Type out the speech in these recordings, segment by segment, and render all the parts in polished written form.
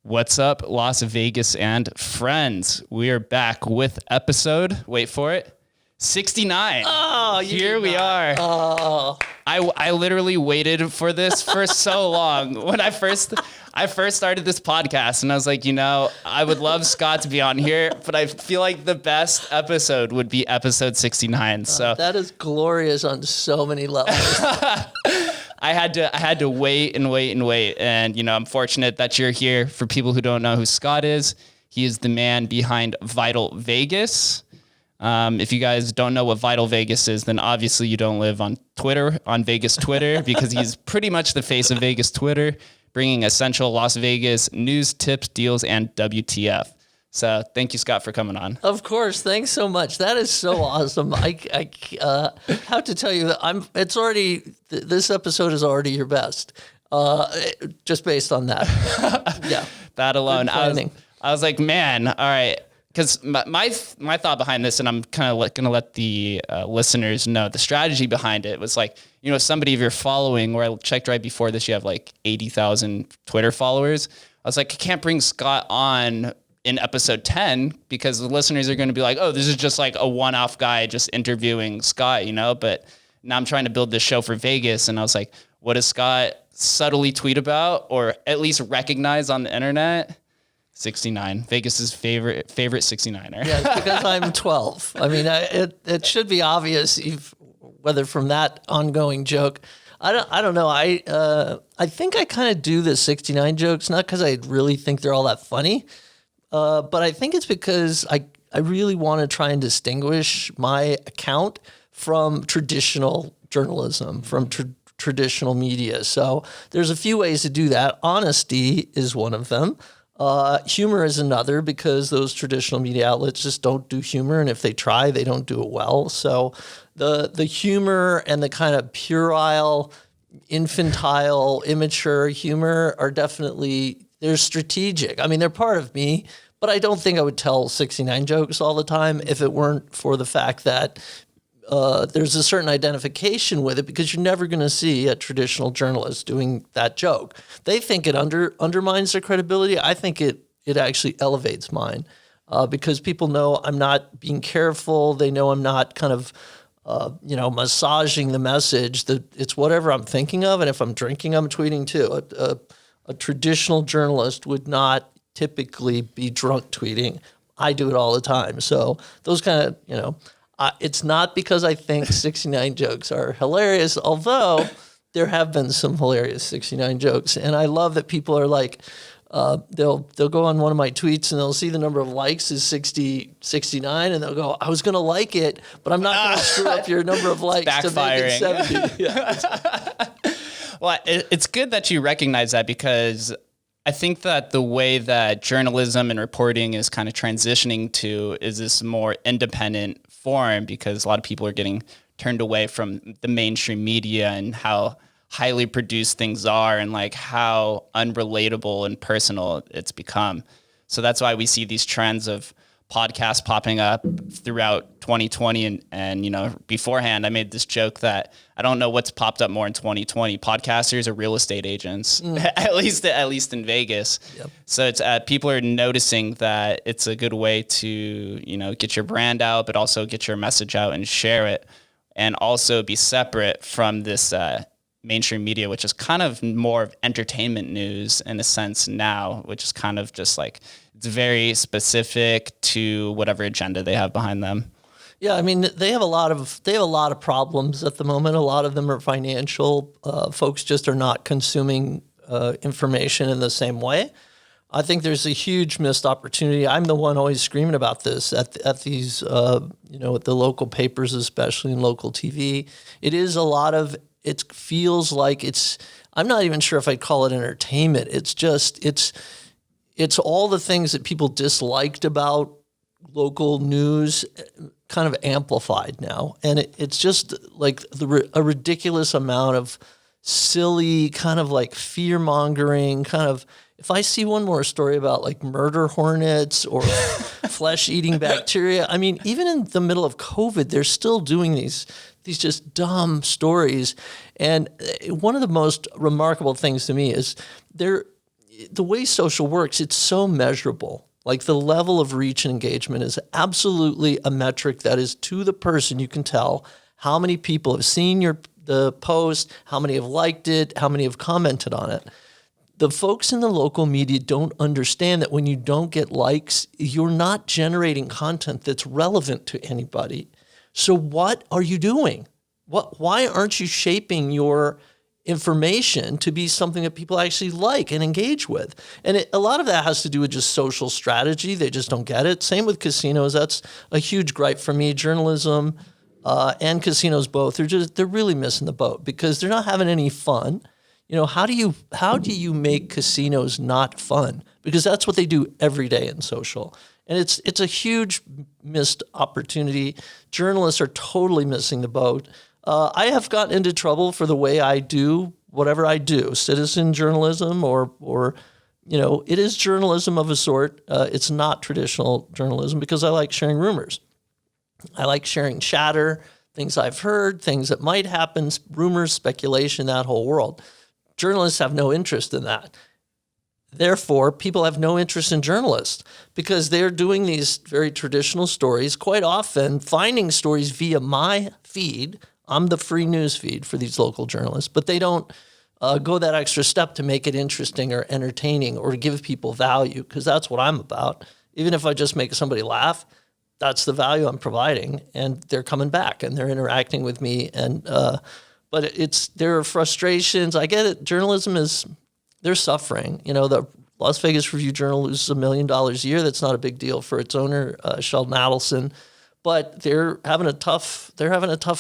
What's up, Las Vegas and friends? We are back with episode, wait for it, 69. Oh, here we are. Oh, I literally waited for this for so long. When I first started this podcast, and I was like, I would love Scott to be on here, but I feel like the best episode would be episode 69. So that is glorious on so many levels. I had to wait and wait and wait. And, I'm fortunate that you're here. For people who don't know who Scott is, he is the man behind Vital Vegas. If you guys don't know what Vital Vegas is, then obviously you don't live on Vegas Twitter, because he's pretty much the face of Vegas Twitter, bringing essential Las Vegas news, tips, deals, and WTF. So thank you, Scott, for coming on. Of course. Thanks so much. That is so awesome. I have to tell you that this episode is already your best. Just based on that. Yeah. That alone. I was like, man, all right. Because my thought behind this, and I'm kind of going to let the listeners know, the strategy behind it was like, somebody if you're following, where I checked right before this, you have like 80,000 Twitter followers. I was like, I can't bring Scott on in episode 10 because the listeners are going to be like, oh, this is just like a one-off guy just interviewing Scott, But now I'm trying to build this show for Vegas, and I was like, what does Scott subtly tweet about, or at least recognize on the internet? 69, Vegas's favorite 69er. Yeah, because I'm 12. I mean, it should be obvious, whether from that ongoing joke. I don't know. I think I kind of do the 69 jokes, not because I really think they're all that funny, but I think it's because I really want to try and distinguish my account from traditional journalism, from traditional media. So there's a few ways to do that. Honesty is one of them. Humor is another, because those traditional media outlets just don't do humor, and if they try, they don't do it well. So the humor and the kind of puerile, infantile, immature humor are definitely, they're strategic. I mean, they're part of me, but I don't think I would tell 69 jokes all the time if it weren't for the fact that there's a certain identification with it, because you're never going to see a traditional journalist doing that joke. They think it undermines their credibility. I think it actually elevates mine, because people know I'm not being careful. They know I'm not kind of, massaging the message, that it's whatever I'm thinking of. And if I'm drinking, I'm tweeting too. A traditional journalist would not typically be drunk tweeting. I do it all the time. So those kind of, it's not because I think 69 jokes are hilarious, although there have been some hilarious 69 jokes. And I love that people are like, they'll go on one of my tweets and they'll see the number of likes is 69, and they'll go, I was going to like it, but I'm not going to screw up your number of likes to make it 70. Yeah. Well, it's good that you recognize that, because I think that the way that journalism and reporting is kind of transitioning to is this more independent form, because a lot of people are getting turned away from the mainstream media and how highly produced things are, and like how unrelatable and personal it's become. So that's why we see these trends of podcasts popping up throughout 2020. And beforehand, I made this joke that I don't know what's popped up more in 2020, podcasters or real estate agents, at least in Vegas. Yep. So it's people are noticing that it's a good way to, get your brand out, but also get your message out and share it, and also be separate from this mainstream media, which is kind of more of entertainment news in a sense now, which is kind of just like, it's very specific to whatever agenda they have behind them. Yeah, I mean, they have a lot of problems at the moment. A lot of them are financial. Folks just are not consuming information in the same way. I think there's a huge missed opportunity. I'm the one always screaming about this at these, at the local papers, especially in local TV. It feels like I'm not even sure if I'd call it entertainment. It's all the things that people disliked about local news kind of amplified now. And it's just like a ridiculous amount of silly kind of like fear-mongering kind of, if I see one more story about like murder hornets or flesh-eating bacteria, I mean, even in the middle of COVID, they're still doing these just dumb stories. And one of the most remarkable things to me is the way social works, it's so measurable. Like the level of reach and engagement is absolutely a metric that is to the person. You can tell how many people have seen the post, how many have liked it, how many have commented on it. The folks in the local media don't understand that when you don't get likes, you're not generating content that's relevant to anybody. So what are you doing? Why aren't you shaping your information to be something that people actually like and engage with? And a lot of that has to do with just social strategy. They just don't get it. Same with casinos. That's a huge gripe for me. Journalism and casinos both, they're really missing the boat because they're not having any fun. You know, how do you make casinos not fun? Because that's what they do every day in social. And it's a huge missed opportunity. Journalists are totally missing the boat. I have gotten into trouble for the way I do whatever I do, citizen journalism or it is journalism of a sort. It's not traditional journalism because I like sharing rumors. I like sharing chatter, things I've heard, things that might happen, rumors, speculation, that whole world. Journalists have no interest in that. Therefore, people have no interest in journalists because they're doing these very traditional stories, quite often finding stories via my feed. I'm the free news feed for these local journalists, but they don't go that extra step to make it interesting or entertaining or give people value, because that's what I'm about. Even if I just make somebody laugh, that's the value I'm providing, and they're coming back and they're interacting with me. And but there are frustrations. I get it. Journalism they're suffering. You know, the Las Vegas Review-Journal loses $1 million a year. That's not a big deal for its owner, Sheldon Adelson. But they're having a tough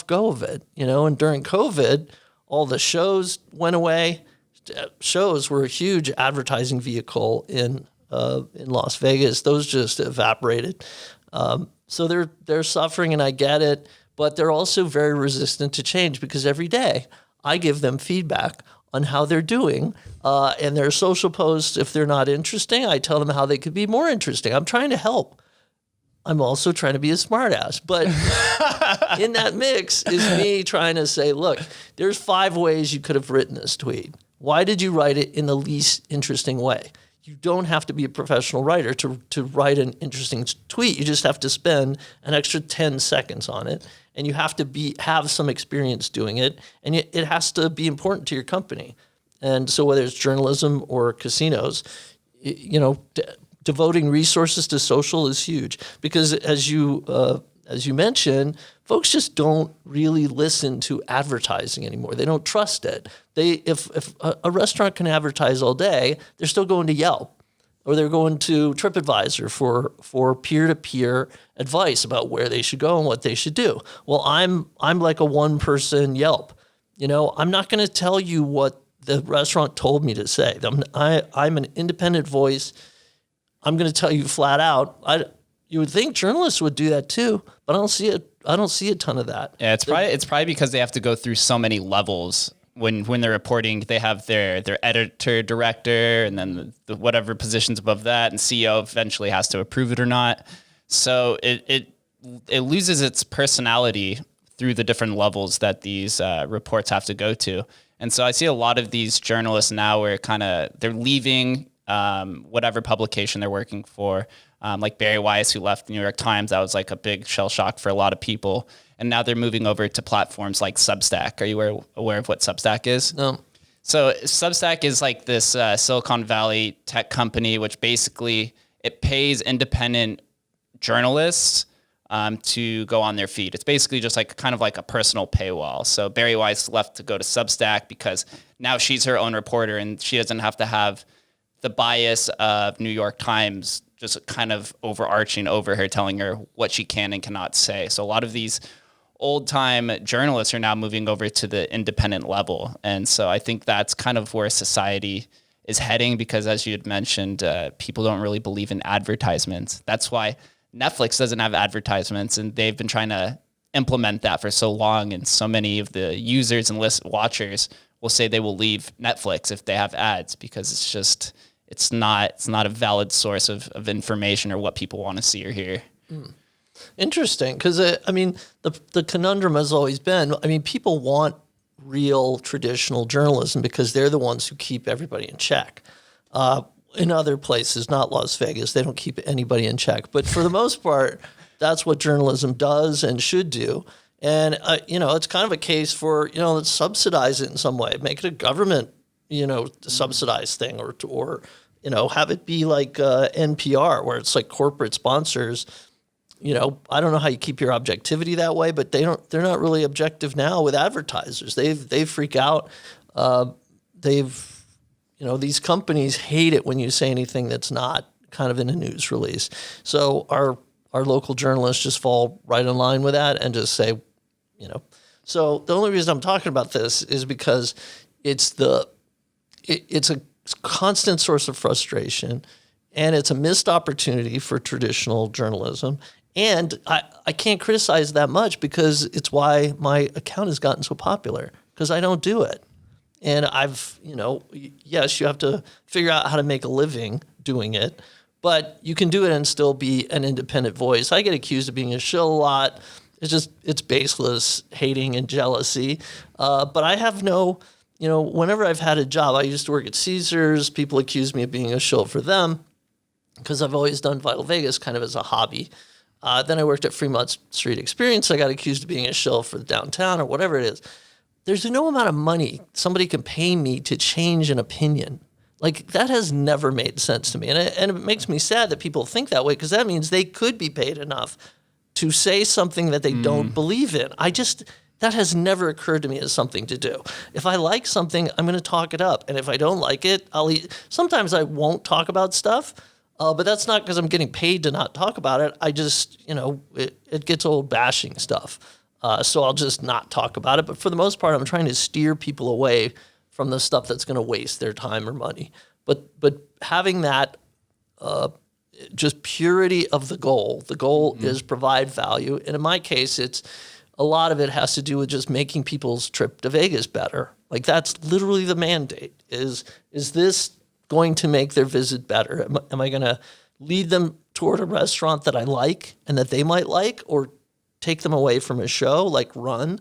go of it, you know. And during COVID, all the shows went away. Shows were a huge advertising vehicle in Las Vegas. Those just evaporated. So they're suffering, and I get it. But they're also very resistant to change because every day I give them feedback on how they're doing. And their social posts, if they're not interesting, I tell them how they could be more interesting. I'm trying to help. I'm also trying to be a smartass. But in that mix is me trying to say, look, there's 5 ways you could have written this tweet. Why did you write it in the least interesting way? You don't have to be a professional writer to write an interesting tweet. You just have to spend an extra 10 seconds on it, and you have to have some experience doing it, and it has to be important to your company. And so whether it's journalism or casinos, devoting resources to social is huge because as you mentioned, folks just don't really listen to advertising anymore. They don't trust it. If a restaurant can advertise all day, they're still going to Yelp or they're going to TripAdvisor for peer-to-peer advice about where they should go and what they should do. Well, I'm like a one-person Yelp. You know, I'm not going to tell you what the restaurant told me to say. I'm an independent voice. I'm going to tell you flat out. You would think journalists would do that too, but I don't see it. I don't see a ton of that. Yeah, it's probably because they have to go through so many levels when they're reporting. They have their editor, director, and then the whatever positions above that, and CEO eventually has to approve it or not. So it loses its personality through the different levels that these reports have to go to. And so I see a lot of these journalists now where they're leaving whatever publication they're working for. Like Barry Weiss, who left the New York Times, that was like a big shell shock for a lot of people. And now they're moving over to platforms like Substack. Are you aware of what Substack is? No. So Substack is like this Silicon Valley tech company, which basically it pays independent journalists to go on their feed. It's basically just like kind of like a personal paywall. So Barry Weiss left to go to Substack because now she's her own reporter and she doesn't have to have the bias of New York Times just kind of overarching over her, telling her what she can and cannot say. So a lot of these old-time journalists are now moving over to the independent level. And so I think that's kind of where society is heading because, as you had mentioned, people don't really believe in advertisements. That's why Netflix doesn't have advertisements, and they've been trying to implement that for so long. And so many of the users and watchers will say they will leave Netflix if they have ads because it's just... It's not a valid source of information or what people want to see or hear. Interesting, because the conundrum has always been, people want real traditional journalism because they're the ones who keep everybody in check. In other places, not Las Vegas, they don't keep anybody in check. But for the most part, that's what journalism does and should do. And, it's kind of a case for, let's subsidize it in some way, make it a government, subsidized thing or have it be like NPR where it's like corporate sponsors. I don't know how you keep your objectivity that way, but they're not really objective now with advertisers. They freak out. These companies hate it when you say anything that's not kind of in a news release. So our local journalists just fall right in line with that and just say, So the only reason I'm talking about this is because it's a constant source of frustration, and it's a missed opportunity for traditional journalism. And I can't criticize that much because it's why my account has gotten so popular, because I don't do it. And yes, you have to figure out how to make a living doing it, but you can do it and still be an independent voice. I get accused of being a shill a lot. It's baseless hating and jealousy. But I have whenever I've had a job, I used to work at Caesars. People accuse me of being a shill for them because I've always done Vital Vegas kind of as a hobby. Then I worked at Fremont Street Experience. I got accused of being a shill for the downtown or whatever it is. There's no amount of money somebody can pay me to change an opinion. Like, that has never made sense to me. And it makes me sad that people think that way, because that means they could be paid enough to say something that they don't believe in. That has never occurred to me as something to do. If I like something, I'm going to talk it up. And if I don't like it, sometimes I won't talk about stuff, but that's not because I'm getting paid to not talk about it. I just, it gets old bashing stuff. So I'll just not talk about it. But for the most part, I'm trying to steer people away from the stuff that's going to waste their time or money. But having that just purity of the goal is provide value. And in my case, a lot of it has to do with just making people's trip to Vegas better. Like, that's literally the mandate. Is this going to make their visit better? Am I going to lead them toward a restaurant that I like and that they might like, or take them away from a show like Run?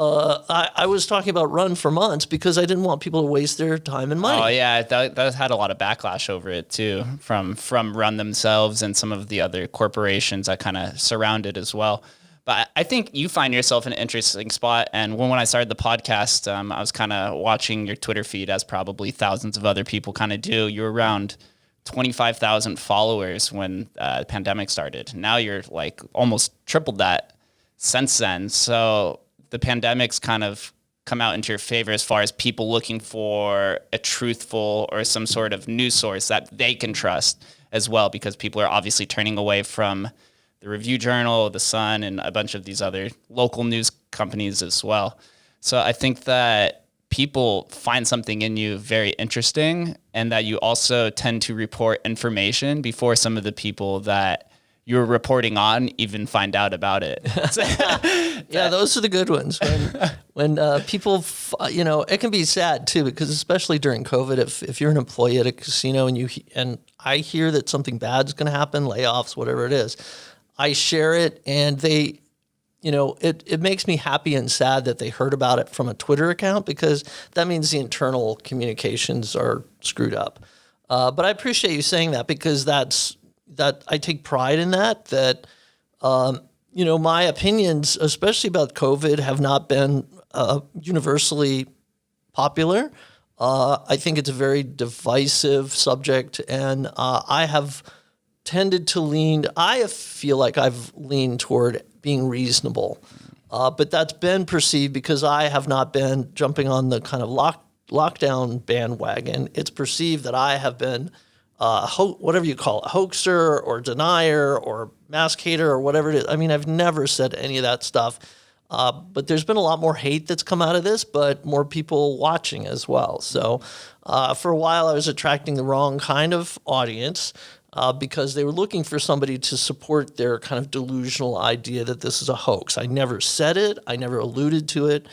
I was talking about Run for months because I didn't want people to waste their time and money. Oh yeah, that had a lot of backlash over it too, from Run themselves and some of the other corporations that kind of surround it as well. But I think you find yourself in an interesting spot. And when I started the podcast, I was kind of watching your Twitter feed, as probably thousands of other people kind of do. You were around 25,000 followers when the pandemic started. Now you're like almost tripled that since then. So the pandemic's kind of come out into your favor as far as people looking for a truthful or some sort of news source that they can trust as well, because people are obviously turning away from the Review Journal, The Sun, and a bunch of these other local news companies as well. So I think that people find something in you very interesting, and that you also tend to report information before some of the people that you're reporting on even find out about it. Yeah, those are the good ones. When people, it can be sad too, because especially during COVID, if you're an employee at a casino and I hear that something bad's going to happen, layoffs, whatever it is, I share it, and they, it makes me happy and sad that they heard about it from a Twitter account, because that means the internal communications are screwed up. But I appreciate you saying that, because that I take pride in that my opinions, especially about COVID, have not been universally popular. I think it's a very divisive subject, and I have tended to I feel like I've leaned toward being reasonable. But that's been perceived because I have not been jumping on the kind of lockdown bandwagon. It's perceived that I have been whatever you call it, hoaxer or denier or mask hater or whatever it is. I mean, I've never said any of that stuff. But there's been a lot more hate that's come out of this, but more people watching as well. So for a while, I was attracting the wrong kind of audience because they were looking for somebody to support their kind of delusional idea that this is a hoax. I never said it. I never alluded to it.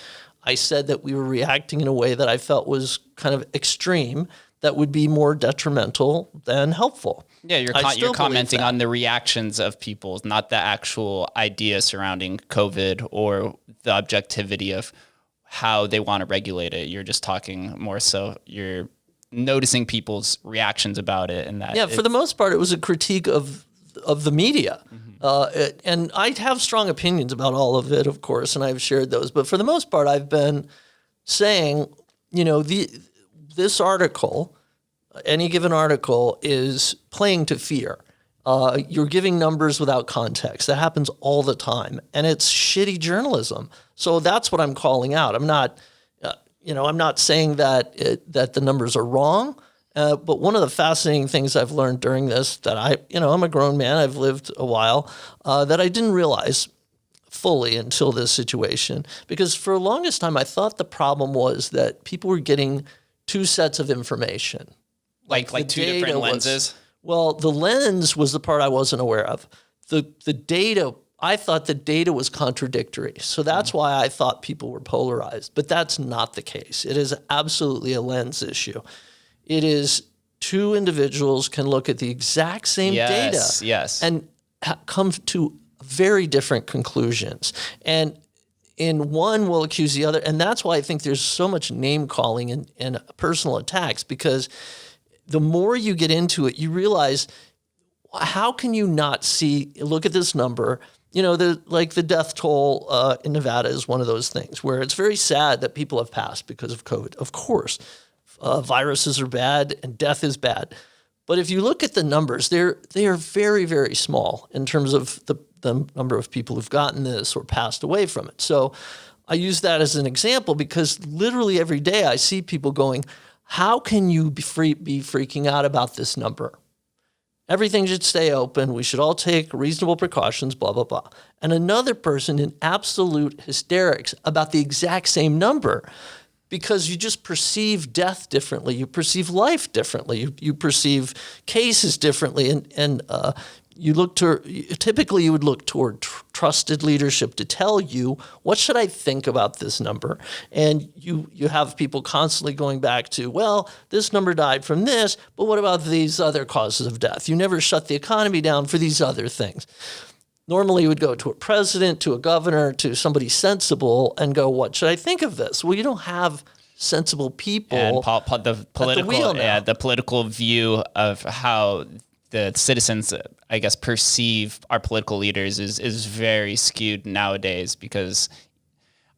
I said that we were reacting in a way that I felt was kind of extreme, that would be more detrimental than helpful. Yeah, you're commenting on the reactions of people, not the actual idea surrounding COVID or the objectivity of how they want to regulate it. You're just talking more so, you're noticing people's reactions about it, and that for the most part, it was a critique of the media. And I have strong opinions about all of it, of course, and I've shared those. But for the most part, I've been saying, this article, any given article, is playing to fear. You're giving numbers without context. That happens all the time, and it's shitty journalism. So that's what I'm calling out. I'm not, I'm not saying that the numbers are wrong. But one of the fascinating things I've learned during this, that I'm a grown man, I've lived a while, that I didn't realize fully until this situation. Because for the longest time, I thought the problem was that people were getting two sets of information. Like two different lenses? Well, the lens was the part I wasn't aware of. The data, I thought the data was contradictory. So that's why I thought people were polarized. But that's not the case. It is absolutely a lens issue. It is two individuals can look at the exact same data and come to very different conclusions. And in one will accuse the other. And that's why I think there's so much name calling and personal attacks, because the more you get into it, you realize, how can you not look at this number? The death toll in Nevada is one of those things where it's very sad that people have passed because of COVID. Of course. Viruses are bad and death is bad. But if you look at the numbers, they are very, very small in terms of the number of people who've gotten this or passed away from it. So I use that as an example because literally every day I see people going, how can you be freaking out about this number? Everything should stay open. We should all take reasonable precautions, blah, blah, blah. And another person in absolute hysterics about the exact same number, because you just perceive death differently. You perceive life differently. You perceive cases differently. And typically you would look toward trusted leadership to tell you, what should I think about this number? And you have people constantly going back to, well, this number died from this, but what about these other causes of death? You never shut the economy down for these other things. Normally you would go to a president, to a governor, to somebody sensible and go, what should I think of this? Well, you don't have sensible people and the political view of how the citizens, I guess, perceive our political leaders is very skewed nowadays, because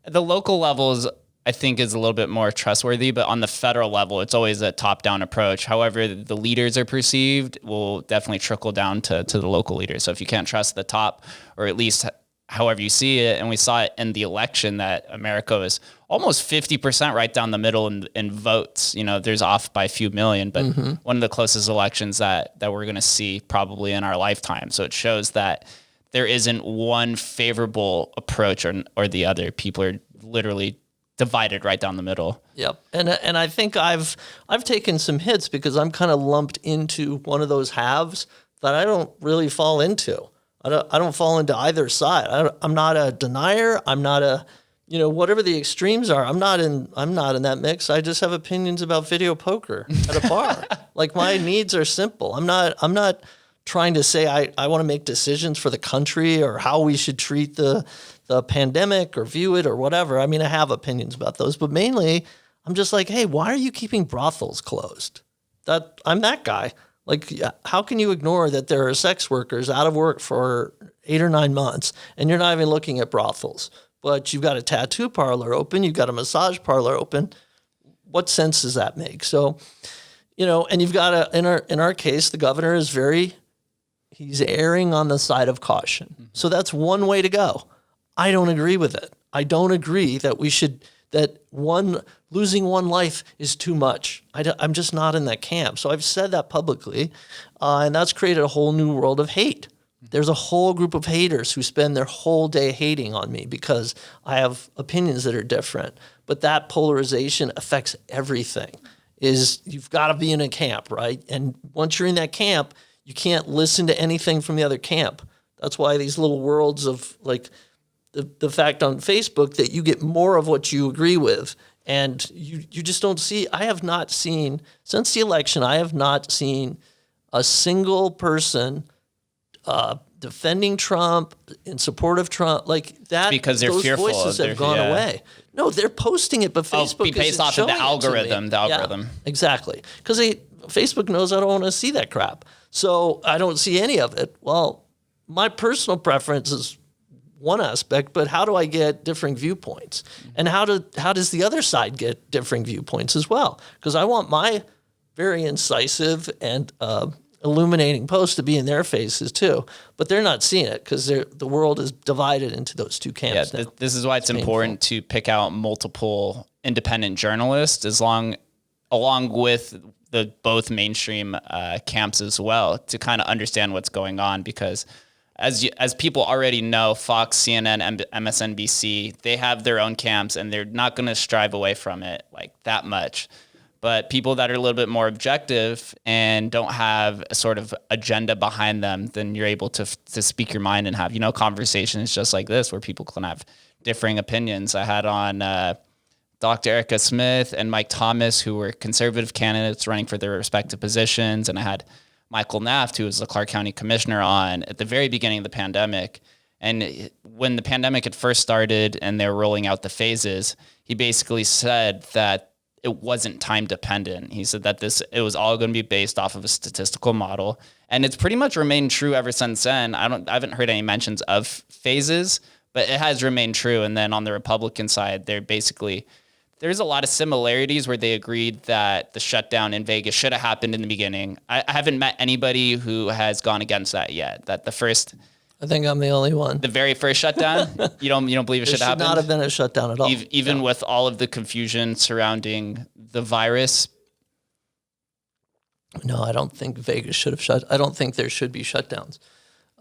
the local levels, I think, is a little bit more trustworthy, but on the federal level, it's always a top-down approach. However the leaders are perceived will definitely trickle down to the local leaders. So if you can't trust the top, or at least however you see it, and we saw it in the election that America was almost 50% right down the middle in votes. There's off by a few million, but one of the closest elections that we're going to see probably in our lifetime. So it shows that there isn't one favorable approach or the other. People are literally divided right down the middle. Yep. And I think I've taken some hits because I'm kind of lumped into one of those halves that I don't really fall into. I don't fall into either side. I'm not a denier. I'm not a, whatever the extremes are. I'm not in that mix. I just have opinions about video poker at a bar. Like, my needs are simple. I'm not trying to say I want to make decisions for the country or how we should treat the pandemic or view it or whatever. I mean, I have opinions about those, but mainly I'm just like, hey, why are you keeping brothels closed? I'm that guy. Like, how can you ignore that there are sex workers out of work for 8 or 9 months and you're not even looking at brothels, but you've got a tattoo parlor open, you've got a massage parlor open? What sense does that make? So, and you've got in our case, the governor is he's erring on the side of caution. Mm-hmm. So that's one way to go. I don't agree with it. I don't agree that losing one life is too much. I'm just not in that camp. So I've said that publicly, and that's created a whole new world of hate. There's a whole group of haters who spend their whole day hating on me because I have opinions that are different. But that polarization affects everything. You've got to be in a camp, right? And once you're in that camp, you can't listen to anything from the other camp. That's why these little worlds of, like, the fact on Facebook that you get more of what you agree with, and you just don't see. I have not seen, since the election, I have not seen a single person defending Trump, in support of Trump, like that. Because they're those fearful voices of have gone away. No, they're posting it, but Facebook based isn't off of the showing it to algorithm. me. The algorithm. Yeah, exactly. Because Facebook knows I don't want to see that crap. So I don't see any of it. Well, my personal preference is one aspect, but how do I get differing viewpoints? And how does the other side get differing viewpoints as well? Because I want my very incisive and illuminating post to be in their faces too, but they're not seeing it because the world is divided into those two camps. Yeah, this is why it's important to pick out multiple independent journalists along with the both mainstream camps as well, to kind of understand what's going on. Because as people already know, Fox, CNN, MSNBC, they have their own camps and they're not going to strive away from it like that much. But people that are a little bit more objective and don't have a sort of agenda behind them, then you're able to speak your mind and have, conversations just like this where people can have differing opinions. I had on Dr. Erica Smith and Mike Thomas, who were conservative candidates running for their respective positions. And I had Michael Naft, who was the Clark County commissioner, on at the very beginning of the pandemic. And when the pandemic had first started and they were rolling out the phases, he basically said that it wasn't time dependent. He said that it was all going to be based off of a statistical model. And it's pretty much remained true ever since then. I haven't heard any mentions of phases, but it has remained true. And then on the Republican side, there's a lot of similarities where they agreed that the shutdown in Vegas should have happened in the beginning. I haven't met anybody who has gone against that yet. I think I'm the only one. The very first shutdown, you don't believe it should happen? It should not have been a shutdown at all. Even with all of the confusion surrounding the virus? No, I don't think Vegas should have shut. I don't think there should be shutdowns.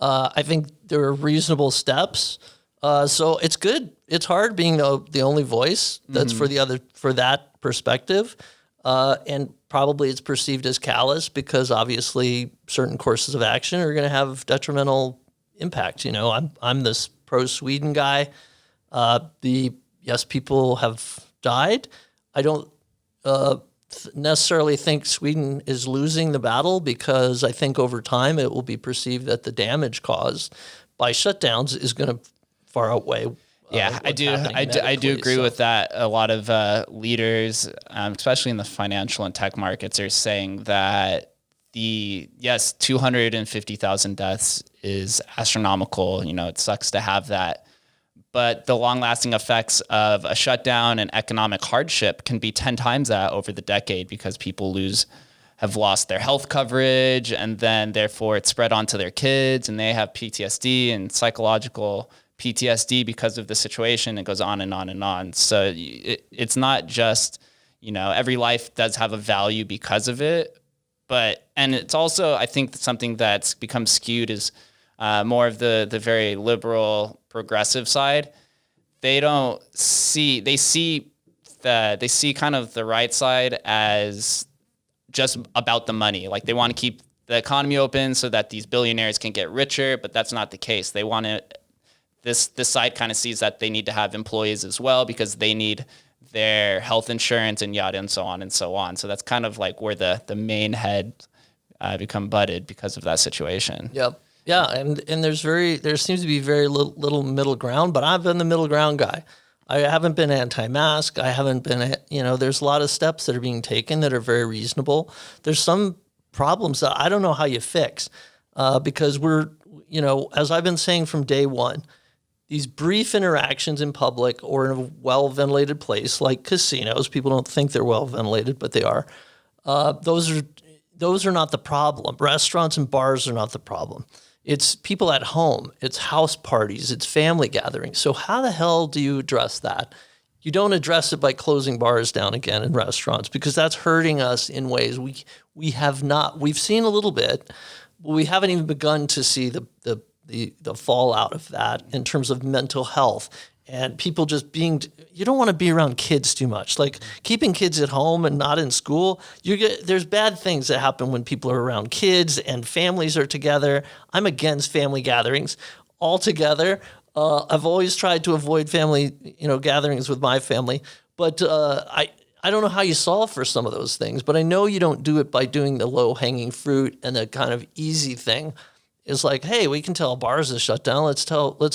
I think there are reasonable steps. So it's good. It's hard being the only voice that's for that perspective. And probably it's perceived as callous because obviously certain courses of action are going to have detrimental impact. I'm this pro-Sweden guy. Yes, people have died. I don't necessarily think Sweden is losing the battle because I think over time it will be perceived that the damage caused by shutdowns is going to far outweigh. I do agree with that. A lot of leaders, especially in the financial and tech markets, are saying that 250,000 deaths is astronomical. It sucks to have that. But the long-lasting effects of a shutdown and economic hardship can be 10 times that over the decade because people have lost their health coverage, and then therefore it's spread onto their kids, and they have PTSD and psychological PTSD because of the situation. It goes on and on and on. So it's not just, every life does have a value because of it. And it's also, I think, something that's become skewed is more of the very liberal, progressive side. They see kind of the right side as just about the money. Like they want to keep the economy open so that these billionaires can get richer, but that's not the case. They want to. This side kind of sees that they need to have employees as well because they need their health insurance and yada and so on and so on. So that's kind of like where the main head become butted because of that situation. Yep. Yeah, and there seems to be very little middle ground, but I've been the middle ground guy. I haven't been anti-mask. I haven't been, there's a lot of steps that are being taken that are very reasonable. There's some problems that I don't know how you fix because we're, as I've been saying from day one, these brief interactions in public or in a well-ventilated place like casinos, people don't think they're well-ventilated, but they are. Those are not the problem. Restaurants and bars are not the problem. It's people at home. It's house parties. It's family gatherings. So how the hell do you address that? You don't address it by closing bars down again in restaurants because that's hurting us in ways we have not. We've seen a little bit, but we haven't even begun to see the fallout of that in terms of mental health and people just you don't want to be around kids too much. Like keeping kids at home and not in school, there's bad things that happen when people are around kids and families are together. I'm against family gatherings altogether. I've always tried to avoid family, gatherings with my family, but I don't know how you solve for some of those things, but I know you don't do it by doing the low-hanging fruit and the kind of easy thing. is like, hey, we can tell bars is shut down. Let's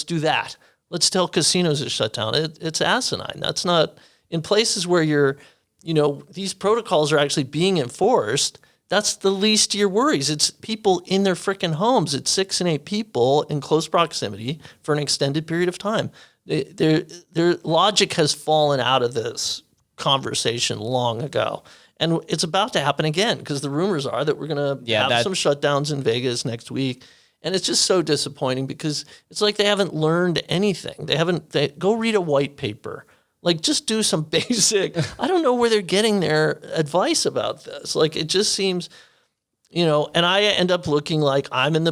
do that. Let's tell casinos is shut down. It's asinine. That's not in places where these protocols are actually being enforced. That's the least of your worries. It's people in their freaking homes. It's 6 and 8 people in close proximity for an extended period of time. Their logic has fallen out of this conversation long ago. And it's about to happen again because the rumors are that we're going to have some shutdowns in Vegas next week. And it's just so disappointing because it's like they haven't learned anything. They go read a white paper. Like, just do some basic, I don't know where they're getting their advice about this. Like, it just seems, and I end up looking like I'm in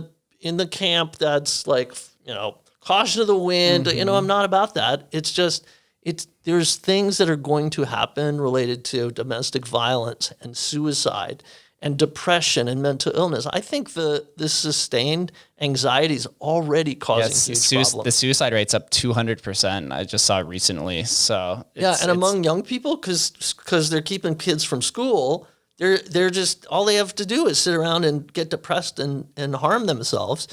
the camp that's like, caution to the wind. Mm-hmm. I'm not about that. It's just, there's things that are going to happen related to domestic violence and suicide and depression and mental illness. I think this sustained anxiety is already causing huge problems. The suicide rate's up 200%. I just saw it recently. So and among young people, because they're keeping kids from school, they're just, all they have to do is sit around and get depressed and harm themselves.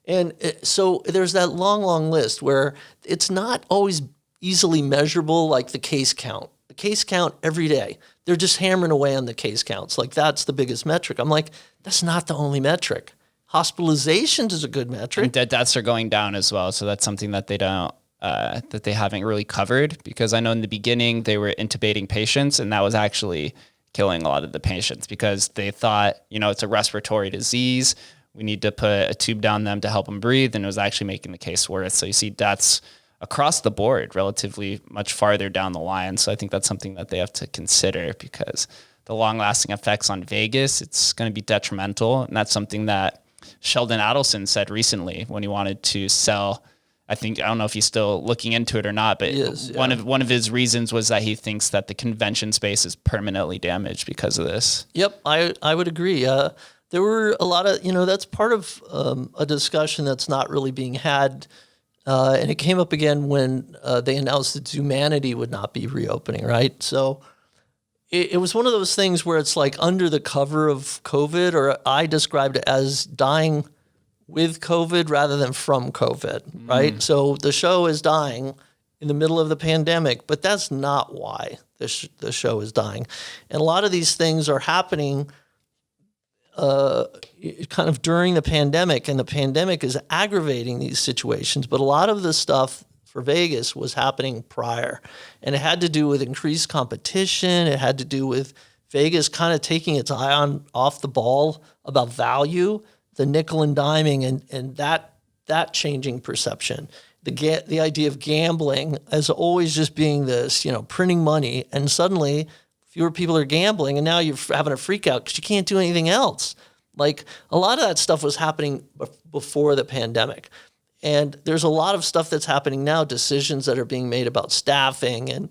And so there's that long list where it's not always easily measurable, like the case count. The case count every day. They're just hammering away on the case counts. Like, that's the biggest metric. I'm like, that's not the only metric. Hospitalizations is a good metric. And deaths are going down as well. So that's something that they don't, that they haven't really covered, because I know in the beginning they were intubating patients, and that was actually killing a lot of the patients because they thought, it's a respiratory disease. We need to put a tube down them to help them breathe. And it was actually making the case worse. So you see deaths across the board, relatively much farther down the line. So I think that's something that they have to consider, because the long-lasting effects on Vegas, it's going to be detrimental. And that's something that Sheldon Adelson said recently when he wanted to sell. I don't know if he's still looking into it or not, but one of his reasons was that he thinks that the convention space is permanently damaged because of this. Yep, I would agree. There were a lot of, that's part of a discussion that's not really being had. And it came up again when they announced that Zumanity would not be reopening, right? So it was one of those things where it's like under the cover of COVID, or I described it as dying with COVID rather than from COVID, right? So the show is dying in the middle of the pandemic, but that's not why the show is dying. And a lot of these things are happening kind of during the pandemic, and the pandemic is aggravating these situations. But a lot of the stuff for Vegas was happening prior, and it had to do with increased competition. It had to do with Vegas kind of taking its eye off the ball about value, the nickel and diming, and that changing perception. The idea of gambling as always just being this, printing money, and suddenly fewer people are gambling, and now you're having a freak out because you can't do anything else. Like, a lot of that stuff was happening before the pandemic. And there's a lot of stuff that's happening now, decisions that are being made about staffing and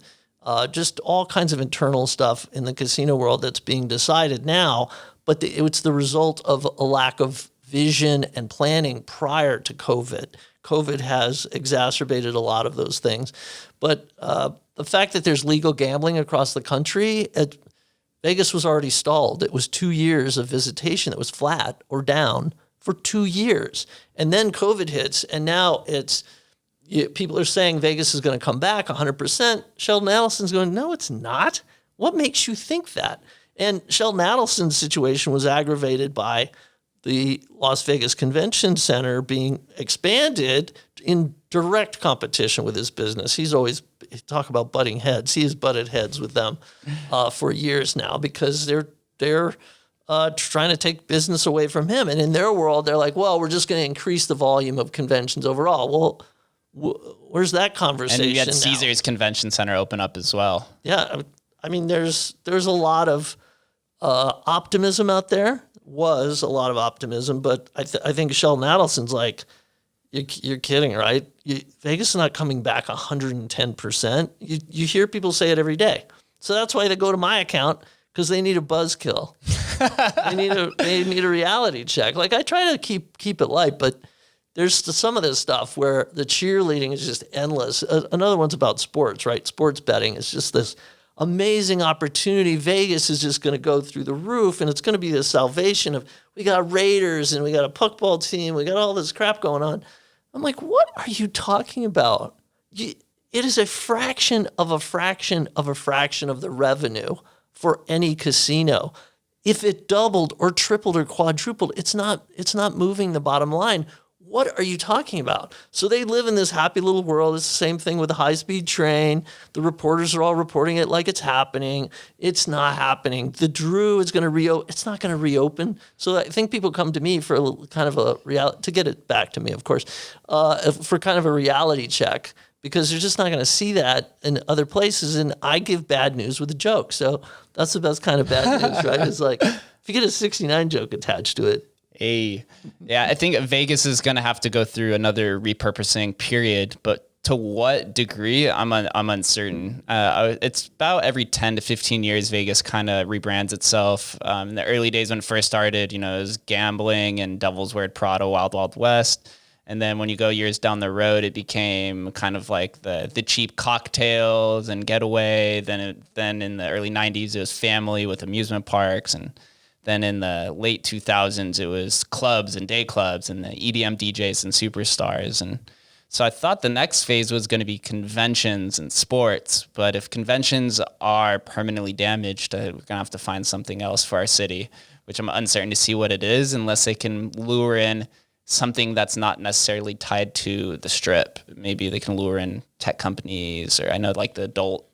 just all kinds of internal stuff in the casino world that's being decided now. But it's the result of a lack of vision and planning prior to COVID. COVID has exacerbated a lot of those things. But the fact that there's legal gambling across the country, Vegas was already stalled. It was 2 years of visitation that was flat or down for 2 years. And then COVID hits, and now people are saying Vegas is going to come back 100%. Sheldon Adelson's going, no, it's not. What makes you think that? And Sheldon Adelson's situation was aggravated by the Las Vegas Convention Center being expanded in direct competition with his business. He's always talk about butting heads. He has butted heads with them for years now because they're trying to take business away from him. And in their world, they're like, well, we're just going to increase the volume of conventions overall. Well, where's that conversation? And you had Caesars Convention Center open up as well. Yeah, I mean, there's a lot of optimism out there. Was a lot of optimism, but I think Sheldon Adelson's like, you're kidding, right? Vegas is not coming back 110%. You hear people say it every day. So that's why they go to my account, because they need a buzzkill. they need a reality check. Like, I try to keep it light, but there's some of this stuff where the cheerleading is just endless. Another one's about sports, right? Sports betting is just this amazing opportunity. Vegas is just going to go through the roof, and it's going to be the salvation of, we got Raiders and we got a puckball team. We got all this crap going on. I'm like, what are you talking about? It is a fraction of a fraction of a fraction of the revenue for any casino. If it doubled or tripled or quadrupled, it's not moving the bottom line. What are you talking about? So they live in this happy little world. It's the same thing with the high-speed train. The reporters are all reporting it like it's happening. It's not happening. The Drew is going to reopen. It's not going to reopen. So I think people come to me for a little, kind of a reality, to get it back to me, of course, for kind of a reality check, because they're just not going to see that in other places. And I give bad news with a joke. So that's the best kind of bad news, right? It's like, if you get a 69 joke attached to it. Hey, yeah, I think Vegas is going to have to go through another repurposing period, but to what degree, I'm uncertain. It's about every 10 to 15 years, Vegas kind of rebrands itself. In the early days when it first started, it was gambling and Devil's Wear Prada, Wild Wild West. And then when you go years down the road, it became kind of like the cheap cocktails and getaway. Then in the early 90s, it was family with amusement parks. And then in the late 2000s, it was clubs and day clubs and the EDM DJs and superstars. And so I thought the next phase was going to be conventions and sports. But if conventions are permanently damaged, we're going to have to find something else for our city, which I'm uncertain to see what it is, unless they can lure in something that's not necessarily tied to the Strip. Maybe they can lure in tech companies, or I know like the adult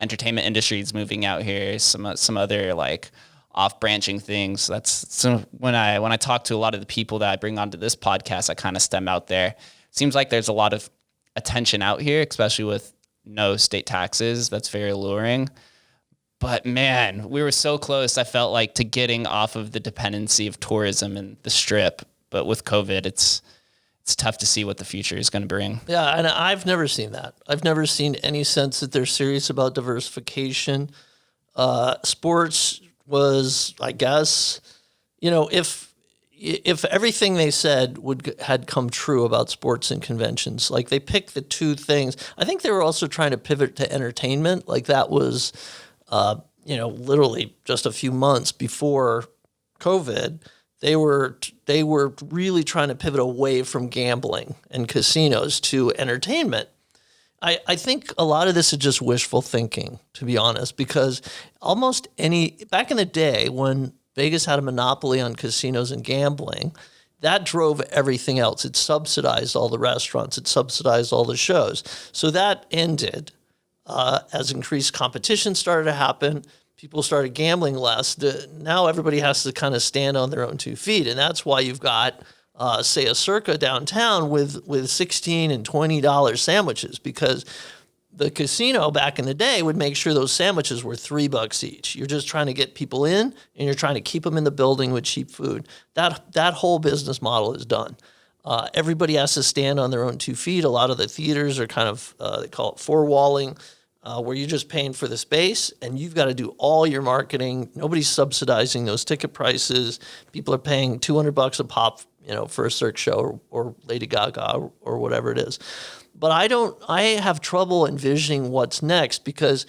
entertainment industry is moving out here, some other like off-branching things. So when I talk to a lot of the people that I bring onto this podcast, I kind of stem out there. Seems like there's a lot of attention out here, especially with no state taxes. That's very alluring. But man, we were so close, I felt like, to getting off of the dependency of tourism and the Strip. But with COVID, it's tough to see what the future is going to bring. Yeah, and I've never seen that. I've never seen any sense that they're serious about diversification. Sports was, I guess, if everything they said had come true about sports and conventions, like they picked the two things. I think they were also trying to pivot to entertainment. Like that was, literally just a few months before COVID. They were really trying to pivot away from gambling and casinos to entertainment. I think a lot of this is just wishful thinking, to be honest, because back in the day when Vegas had a monopoly on casinos and gambling, that drove everything else. It subsidized all the restaurants. It subsidized all the shows. So that ended as increased competition started to happen. People started gambling less. Now everybody has to kind of stand on their own 2 feet. And that's why you've got, say, a Circa downtown with $16 and $20 sandwiches, because the casino back in the day would make sure those sandwiches were $3 each. You're just trying to get people in, and you're trying to keep them in the building with cheap food. That whole business model is done. Everybody has to stand on their own 2 feet. A lot of the theaters are kind of, they call it four-walling, where you're just paying for the space and you've got to do all your marketing. Nobody's subsidizing those ticket prices. People are paying $200 a pop, for a Cirque show or Lady Gaga or whatever it is. But I have trouble envisioning what's next, because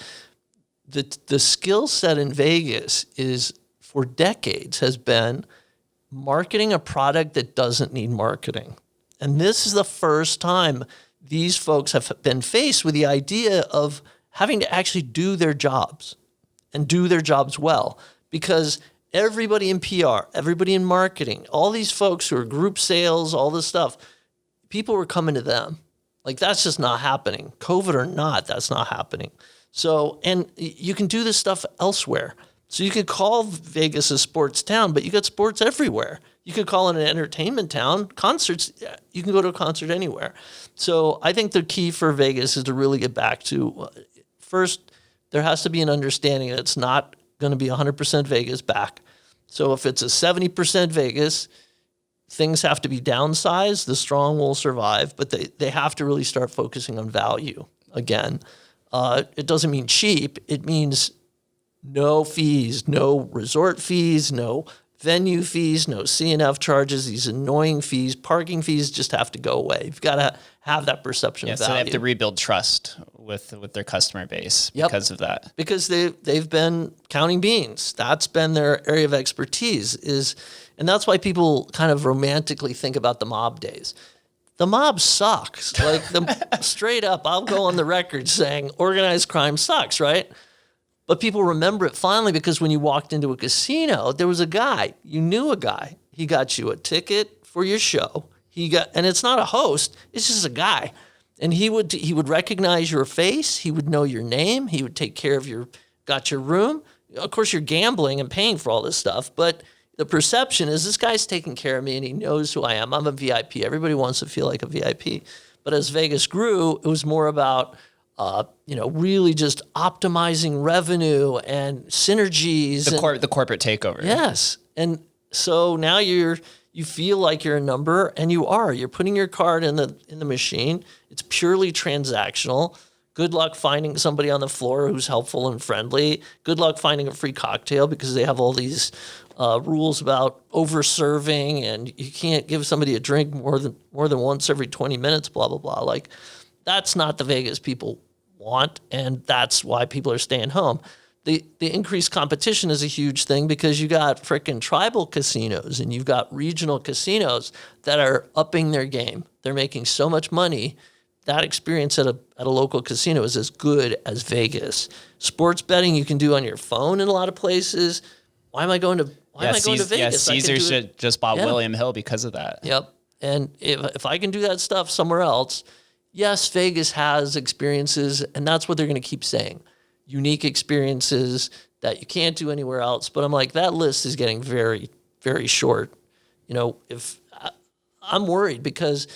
the skill set in Vegas is, for decades, has been marketing a product that doesn't need marketing. And this is the first time these folks have been faced with the idea of having to actually do their jobs and do their jobs well, because everybody in PR, everybody in marketing, all these folks who are group sales, all this stuff, people were coming to them. Like, that's just not happening. COVID or not, that's not happening. So, and you can do this stuff elsewhere. So you could call Vegas a sports town, but you got sports everywhere. You could call it an entertainment town. Concerts, you can go to a concert anywhere. So I think the key for Vegas is to really get back to, first, there has to be an understanding that it's not going to be 100% Vegas back. So if it's a 70% Vegas, things have to be downsized. The strong will survive, but they have to really start focusing on value again. It doesn't mean cheap. It means no fees, no resort fees, no venue fees, no CNF charges, these annoying fees, parking fees just have to go away. You've got to have that perception of value. So they have to rebuild trust with their customer base because of that. Because they've been counting beans. That's been their area of expertise and that's why people kind of romantically think about the mob days. The mob sucks. Like straight up, I'll go on the record saying organized crime sucks, right? But people remember it finally because when you walked into a casino, there was a guy. You knew a guy. He got you a ticket for your show. And it's not a host. It's just a guy. And he would recognize your face. He would know your name. He would take care of your room. Of course, you're gambling and paying for all this stuff. But the perception is this guy's taking care of me and he knows who I am. I'm a VIP. Everybody wants to feel like a VIP. But as Vegas grew, it was more about really just optimizing revenue and synergies. The corporate takeover. Yes. And so now you feel like you're a number, and you are. You're putting your card in the machine. It's purely transactional. Good luck finding somebody on the floor who's helpful and friendly. Good luck finding a free cocktail because they have all these rules about over-serving, and you can't give somebody a drink more than once every 20 minutes, blah, blah, blah. Like, that's not the Vegas people want, and that's why people are staying home. The increased competition is a huge thing because you got frickin' tribal casinos and you've got regional casinos that are upping their game. They're making so much money. That experience at a local casino is as good as Vegas. Sports betting you can do on your phone in a lot of places. Why am I going to Vegas? Yeah, Caesar just bought William Hill because of that. Yep. And if I can do that stuff somewhere else, yes, Vegas has experiences, and that's what they're going to keep saying. Unique experiences that you can't do anywhere else. But I'm like, that list is getting very, very short. If I'm worried because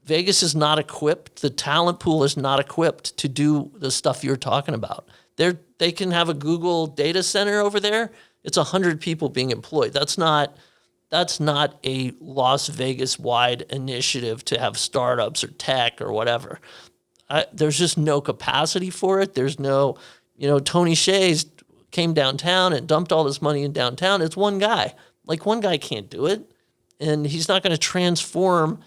Vegas is not equipped, the talent pool is not equipped to do the stuff you're talking about. They can have a Google data center over there. It's 100 people being employed. That's not a Las Vegas-wide initiative to have startups or tech or whatever. There's just no capacity for it. There's no, Tony Hsieh came downtown and dumped all this money in downtown. It's one guy. Like, one guy can't do it. And he's not going to transform,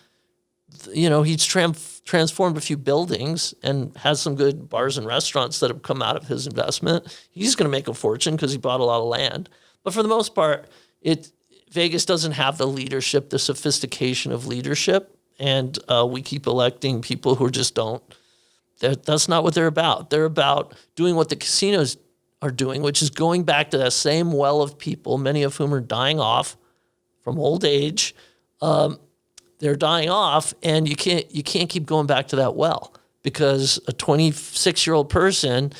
he's transformed a few buildings and has some good bars and restaurants that have come out of his investment. He's going to make a fortune because he bought a lot of land. But for the most part, Vegas doesn't have the leadership, the sophistication of leadership, and we keep electing people who just don't. That's not what they're about. They're about doing what the casinos are doing, which is going back to that same well of people, many of whom are dying off from old age. They're dying off, and you can't keep going back to that well because a 26-year-old person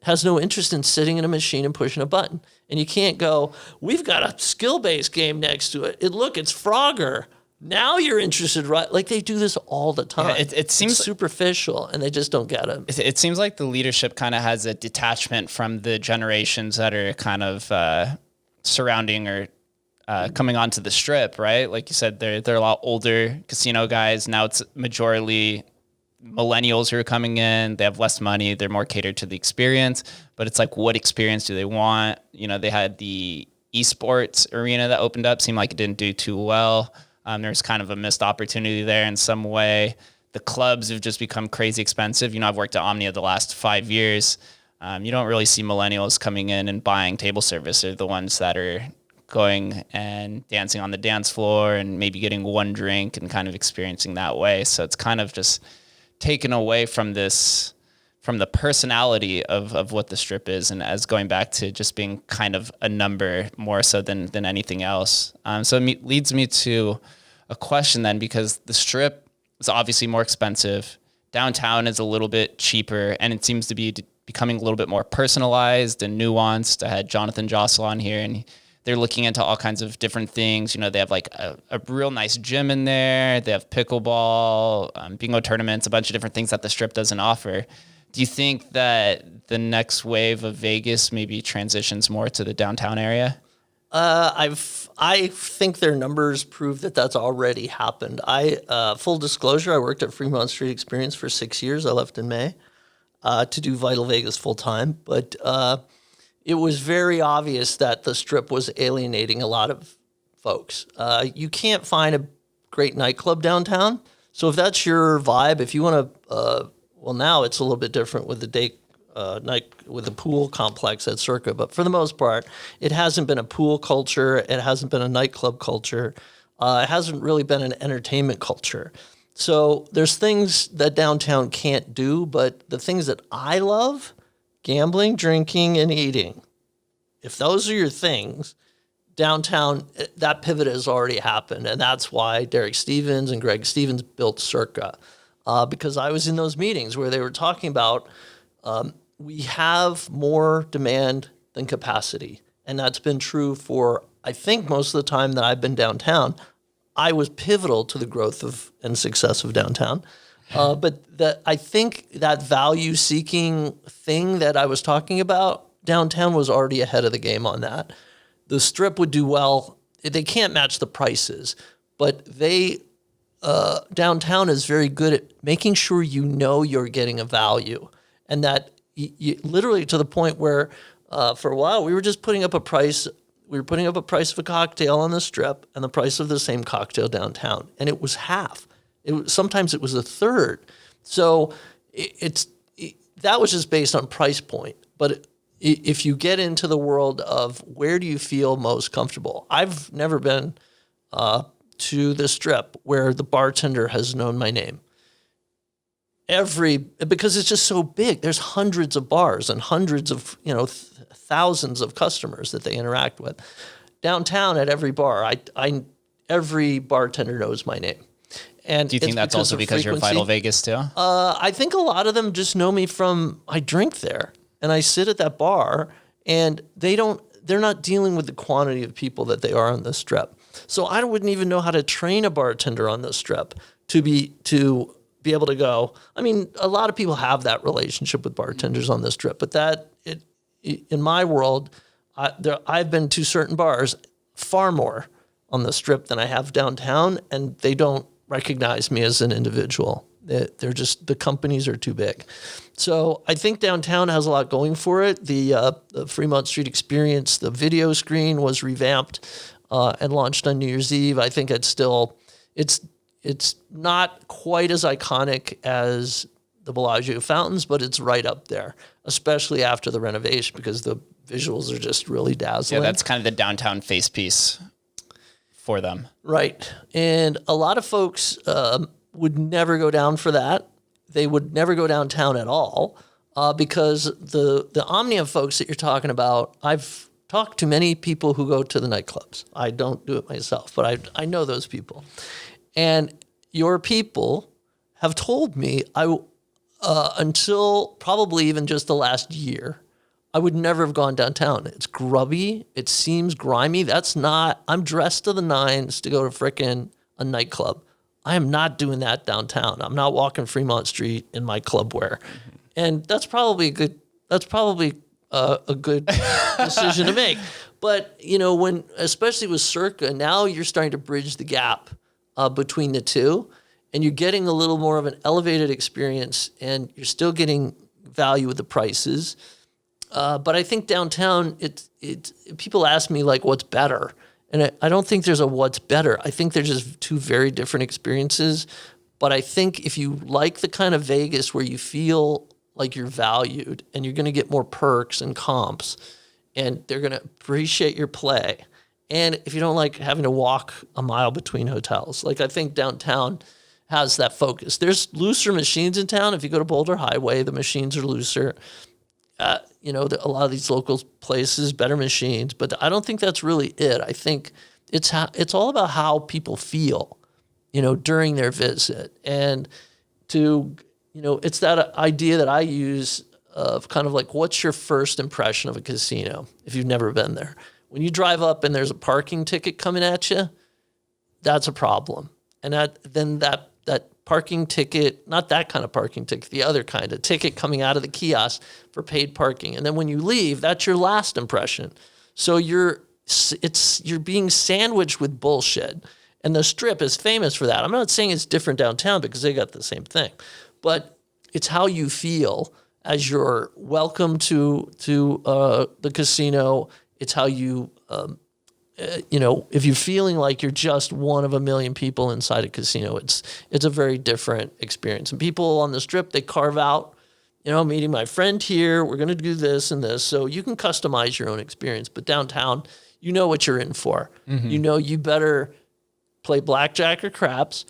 has no interest in sitting in a machine and pushing a button. And you can't go, we've got a skill-based game next to it. It's Frogger. Now you're interested, right? Like, they do this all the time. Yeah, it seems it's superficial, and they just don't get it. It seems like the leadership kind of has a detachment from the generations that are kind of surrounding or coming onto the Strip, right? Like you said, they're a lot older casino guys. Now it's majorly millennials who are coming in. They have less money. They're more catered to the experience. But it's like, what experience do they want? They had the esports arena that opened up. Seemed like it didn't do too well. There's kind of a missed opportunity there in some way. The clubs have just become crazy expensive. I've worked at Omnia the last 5 years. You don't really see millennials coming in and buying table service. They're the ones that are going and dancing on the dance floor and maybe getting one drink and kind of experiencing that way. So it's kind of just taken away from the personality of what the Strip is, and as going back to just being kind of a number more so than anything else. So it leads me to a question then, because the Strip is obviously more expensive. Downtown is a little bit cheaper, and it seems to be becoming a little bit more personalized and nuanced. I had Jonathan Jossel on here, and they're looking into all kinds of different things. They have like a real nice gym in there. They have pickleball, bingo tournaments, a bunch of different things that the Strip doesn't offer. Do you think that the next wave of Vegas maybe transitions more to the downtown area? I think their numbers prove that that's already happened. Full disclosure, I worked at Fremont Street Experience for 6 years. I left in May to do Vital Vegas full time, but it was very obvious that the Strip was alienating a lot of folks. You can't find a great nightclub downtown. So if that's your vibe, if you want to, well, now it's a little bit different with the night with the pool complex at Circa, but for the most part, it hasn't been a pool culture. It hasn't been a nightclub culture. It hasn't really been an entertainment culture. So there's things that downtown can't do, but the things that I love, gambling, drinking, and eating, if those are your things, downtown, that pivot has already happened. And that's why Derek Stevens and Greg Stevens built Circa, because I was in those meetings where they were talking about we have more demand than capacity. And that's been true for, I think, most of the time that I've been downtown. I was pivotal to the growth of and success of downtown. But I think that value-seeking thing that I was talking about, downtown was already ahead of the game on that. The Strip would do well. They can't match the prices, but downtown is very good at making sure you know you're getting a value, and that you literally to the point where for a while we were just putting up a price. We were putting up a price of a cocktail on the Strip and the price of the same cocktail downtown, and it was half. Sometimes it was a third. So that was just based on price point. But if you get into the world of where do you feel most comfortable, I've never been to the Strip where the bartender has known my name. Because it's just so big. There's hundreds of bars and hundreds of, thousands of customers that they interact with. Downtown at every bar, every bartender knows my name. And do you think that's also because you're Vital Vegas too? I think a lot of them just know me from I drink there and I sit at that bar, and they're not dealing with the quantity of people that they are on the Strip. So I wouldn't even know how to train a bartender on the Strip to be able to go. I mean, a lot of people have that relationship with bartenders on the Strip, but in my world, I've been to certain bars far more on the Strip than I have downtown, and they don't recognize me as an individual. They're just, the companies are too big. So I think downtown has a lot going for it. The Fremont Street Experience, the video screen was revamped and launched on New Year's Eve. I think it's not quite as iconic as the Bellagio fountains, but it's right up there, especially after the renovation, because the visuals are just really dazzling. Yeah, that's kind of the downtown face piece for them. Right. And a lot of folks would never go down for that. They would never go downtown at all because the Omnia folks that you're talking about, I've talked to many people who go to the nightclubs. I don't do it myself, but I know those people. And your people have told me until probably even just the last year, I would never have gone downtown. It's grubby. It seems grimy. I'm dressed to the nines to go to frickin' a nightclub. I am not doing that downtown. I'm not walking Fremont Street in my club wear. Mm-hmm. And that's probably a good decision to make. But, especially with Circa, now you're starting to bridge the gap between the two, and you're getting a little more of an elevated experience, and you're still getting value with the prices. But I think downtown, people ask me like, what's better? And I don't think there's a what's better. I think they're just two very different experiences. But I think if you like the kind of Vegas where you feel like you're valued and you're going to get more perks and comps, and they're going to appreciate your play. And if you don't like having to walk a mile between hotels, like I think downtown has that focus. There's looser machines in town. If you go to Boulder Highway, the machines are looser. A lot of these local places, better machines, but I don't think that's really it. I think it's all about how people feel, during their visit. And it's that idea that I use of kind of like, what's your first impression of a casino if you've never been there? When you drive up and there's a parking ticket coming at you, that's a problem. And that parking ticket, not that kind of parking ticket, the other kind of ticket coming out of the kiosk for paid parking. And then when you leave, that's your last impression. So you're being sandwiched with bullshit. And the Strip is famous for that. I'm not saying it's different downtown because they got the same thing, but it's how you feel as you're welcome to the casino. It's how you if you're feeling like you're just one of a million people inside a casino, it's a very different experience. And people on the Strip, they carve out, meeting my friend here, we're going to do this and this. So you can customize your own experience. But downtown, you know what you're in for. Mm-hmm. You better play blackjack or craps.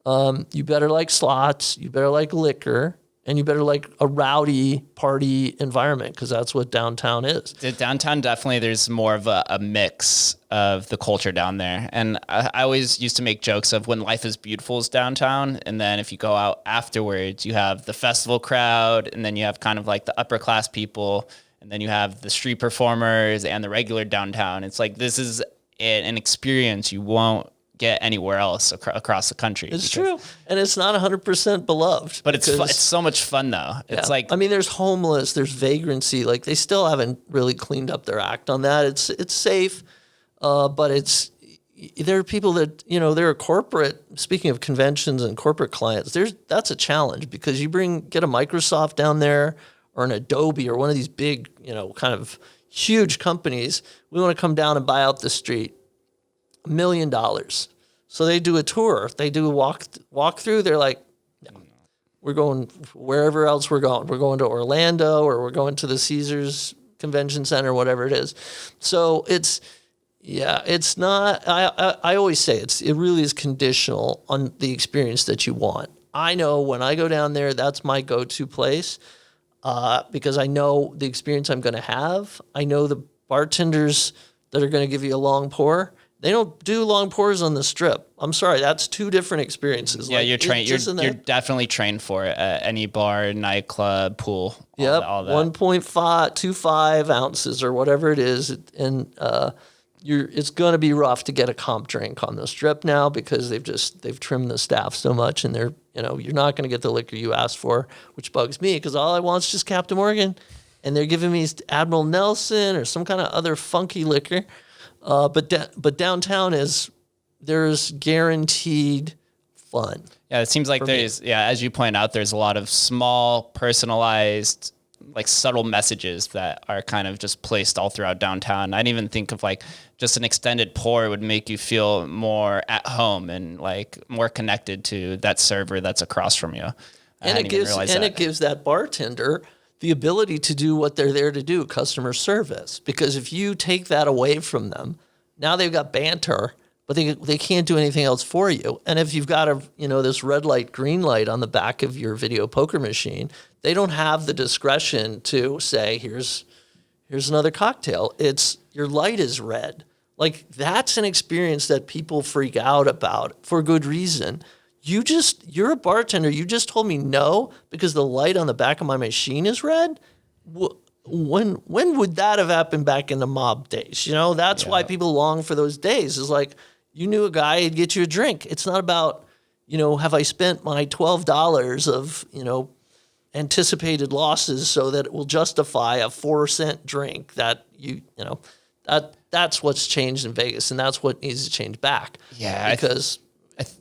You better like slots. You better like liquor. And you better like a rowdy party environment, because that's what downtown is. Downtown, definitely, there's more of a mix of the culture down there. And I always used to make jokes of when life is beautiful is downtown. And then if you go out afterwards, you have the festival crowd, and then you have kind of like the upper class people, and then you have the street performers and the regular downtown. It's like, this is an experience you won't get anywhere else across the country. It's true. And it's not 100% beloved. But it's so much fun, though. It's like, I mean, there's homeless, there's vagrancy. Like, they still haven't really cleaned up their act on that. It's safe, but there are people that, they're a corporate, speaking of conventions and corporate clients, that's a challenge, because you get a Microsoft down there or an Adobe or one of these big, kind of huge companies. We want to come down and buy out the street. $1 million. So they do a tour. They do a walk through. They're like, no, we're going wherever else we're going. We're going to Orlando, or we're going to the Caesars Convention Center, whatever it is. So it's not, I always say it really is conditional on the experience that you want. I know when I go down there, that's my go-to place, because I know the experience I'm going to have. I know the bartenders that are going to give you a long pour. They don't do long pours on the Strip. I'm sorry, that's two different experiences. Yeah, you're trained. You're definitely trained for it. Any bar, nightclub, pool. Yep, all that. 1.25 ounces or whatever it is, and it's going to be rough to get a comp drink on the Strip now, because they've trimmed the staff so much, and you're not going to get the liquor you asked for, which bugs me, because all I want is just Captain Morgan, and they're giving me Admiral Nelson or some kind of other funky liquor. But downtown there's guaranteed fun. Yeah, it seems like as you point out, there's a lot of small, personalized, like subtle messages that are kind of just placed all throughout downtown. I didn't even think of like just an extended pour would make you feel more at home and like more connected to that server that's across from you. And it gives that bartender the ability to do what they're there to do, customer service. Because if you take that away from them, now they've got banter, but they can't do anything else for you. And if you've got this red light, green light on the back of your video poker machine, they don't have the discretion to say, here's another cocktail. It's your light is red. Like, that's an experience that people freak out about for good reason. You're a bartender. You just told me no because the light on the back of my machine is red. When would that have happened back in the mob days? That's why people long for those days. Is like, you knew a guy, he'd get you a drink. It's not about, have I spent my $12 of, anticipated losses so that it will justify a 4-cent drink that that's what's changed in Vegas, and that's what needs to change back. Yeah. Because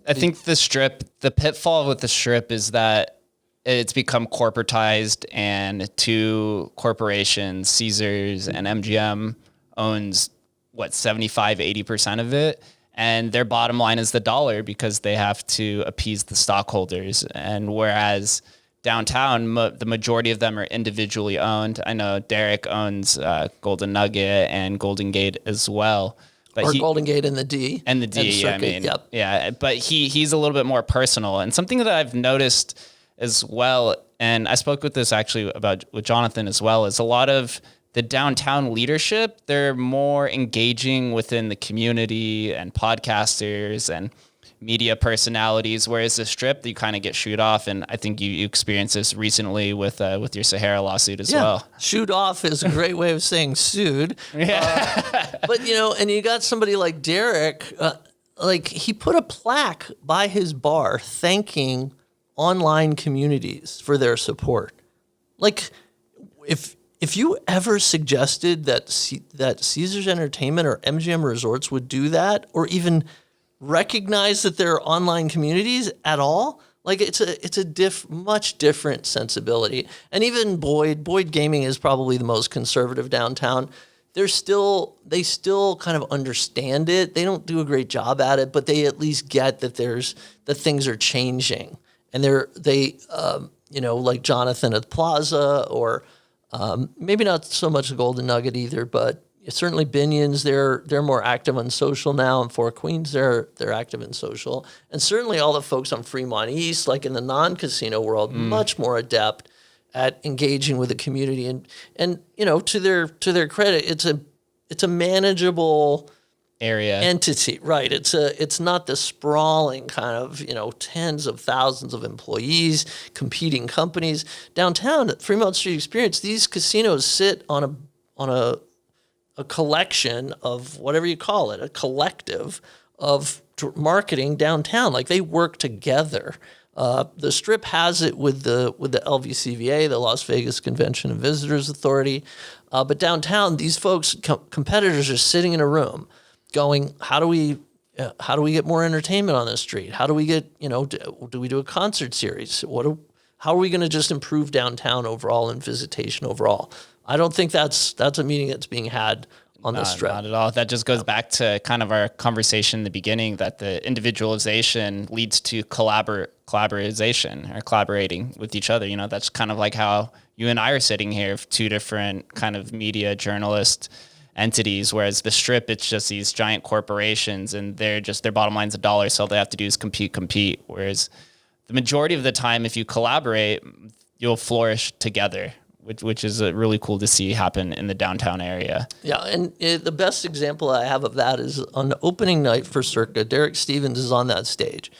I think the pitfall with the Strip is that it's become corporatized, and two corporations, Caesars and MGM, owns 75-80% of it. And their bottom line is the dollar, because they have to appease the stockholders. And whereas downtown, the majority of them are individually owned. I know Derek owns Golden Nugget and Golden Gate as well. But Golden Gate and the D. And the D, yeah. But he's a little bit more personal. And something that I've noticed as well, and I spoke with this actually with Jonathan as well, is a lot of the downtown leadership, they're more engaging within the community and podcasters and media personalities, whereas the Strip, you kind of get shooed off. And I think you experienced this recently with your Sahara lawsuit as well. Shoot off is a great way of saying sued. Yeah. But, and you got somebody like Derek, he put a plaque by his bar thanking online communities for their support. Like, if you ever suggested that Caesars Entertainment or MGM Resorts would do that, or even recognize that there are online communities at all, like, it's a much different sensibility. And even Boyd Gaming is probably the most conservative downtown. they still kind of understand it. They don't do a great job at it, but they at least get that that things are changing, and like Jonathan at the Plaza, or maybe not so much the Golden Nugget either, but certainly Binion's, they're more active on social now. In Four Queens, they're active in social, and certainly all the folks on Fremont East, like in the non-casino world, much more adept at engaging with the community. And to their credit, it's a manageable area entity, right? It's not the sprawling kind of tens of thousands of employees, competing companies downtown at Fremont Street Experience. These casinos sit on a collection of whatever you call it, a collective of marketing downtown. Like, they work together. The Strip has it with the LVCVA, the Las Vegas Convention and Visitors Authority. But downtown, these folks, competitors, are sitting in a room going, how do we get more entertainment on this street? How do we get, do we do a concert series? How are we going to just improve downtown overall and visitation overall? I don't think that's a meeting that's being had on the Strip. Not at all. That just goes back to kind of our conversation in the beginning, that the individualization leads to collaboration or collaborating with each other. That's kind of like how you and I are sitting here, two different kind of media journalist entities, whereas the Strip, it's just these giant corporations, and their bottom line's $1, so all they have to do is compete. Whereas the majority of the time, if you collaborate, you'll flourish together, which is really cool to see happen in the downtown area. Yeah, and the best example I have of that is on the opening night for Circa. Derek Stevens is on that stage,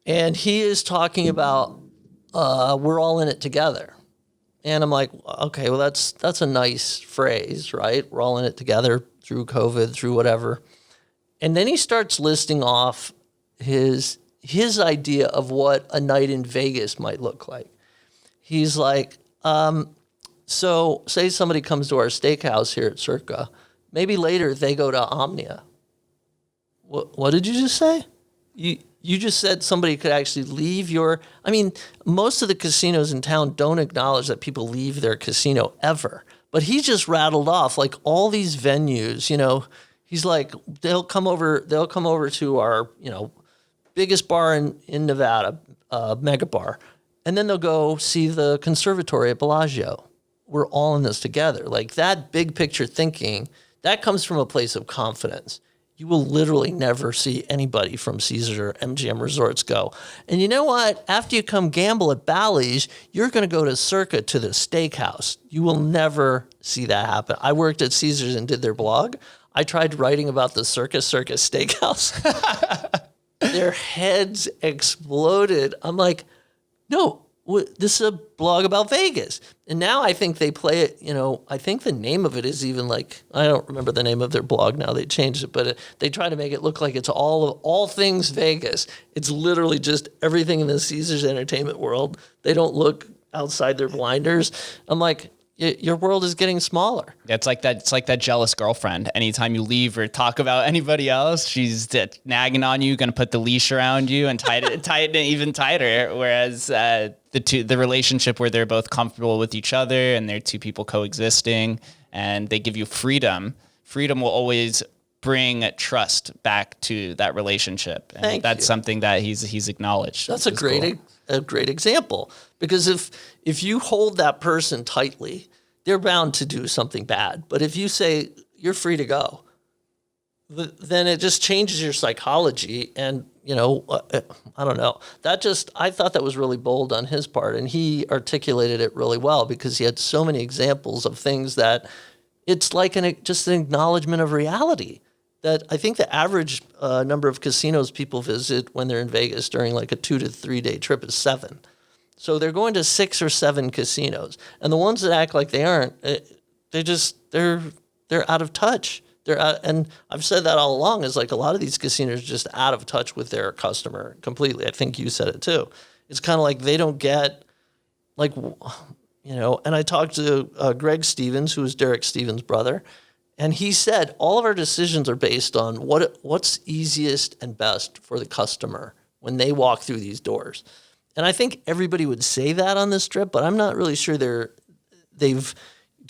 and he is talking about we're all in it together. And I'm like, okay, well, that's a nice phrase, right? We're all in it together through COVID, through whatever. And then he starts listing off his idea of what a night in Vegas might look like. He's like, so say somebody comes to our steakhouse here at Circa. Maybe later they go to Omnia. What did you just say? You just said somebody could actually leave most of the casinos in town don't acknowledge that people leave their casino ever. But he just rattled off like all these venues, he's like, they'll come over to our, biggest bar in Nevada, Mega Bar. And then they'll go see the conservatory at Bellagio. We're all in this together. Like, that big picture thinking, that comes from a place of confidence. You will literally never see anybody from Caesars or MGM Resorts go, and you know what? After you come gamble at Bally's, you're going to go to Circa to the steakhouse. You will never see that happen. I worked at Caesars and did their blog. I tried writing about the Circa Steakhouse. Their heads exploded. I'm like, no, this is a blog about Vegas. And now I think they play it, I think the name of it is even like, I don't remember the name of their blog now. They changed it, but they try to make it look like it's all things Vegas. It's literally just everything in the Caesars entertainment world. They don't look outside their blinders. I'm like, your world is getting smaller. It's like that jealous girlfriend. Anytime you leave or talk about anybody else, she's nagging on you, going to put the leash around you and tie it even tighter. Whereas the relationship where they're both comfortable with each other and they're two people coexisting and they give you freedom. Freedom will always bring trust back to that relationship. And that's something that he's acknowledged. That's a great example, because if you hold that person tightly, they're bound to do something bad. But if you say you're free to go, then it just changes your psychology. And I don't know. I thought that was really bold on his part, and he articulated it really well because he had so many examples of things that it's like just an acknowledgement of reality. That I think the average number of casinos people visit when they're in Vegas during like a 2 to 3 day trip is 7. So they're going to 6 or 7 casinos, and the ones that act like they aren't, they're out of touch. And I've said that all along, is like a lot of these casinos are just out of touch with their customer completely. I think you said it too. It's kind of like they don't get, and I talked to Greg Stevens, who is Derek Stevens' brother, and he said all of our decisions are based on what's easiest and best for the customer when they walk through these doors. And I think everybody would say that on this Strip, but I'm not really sure they've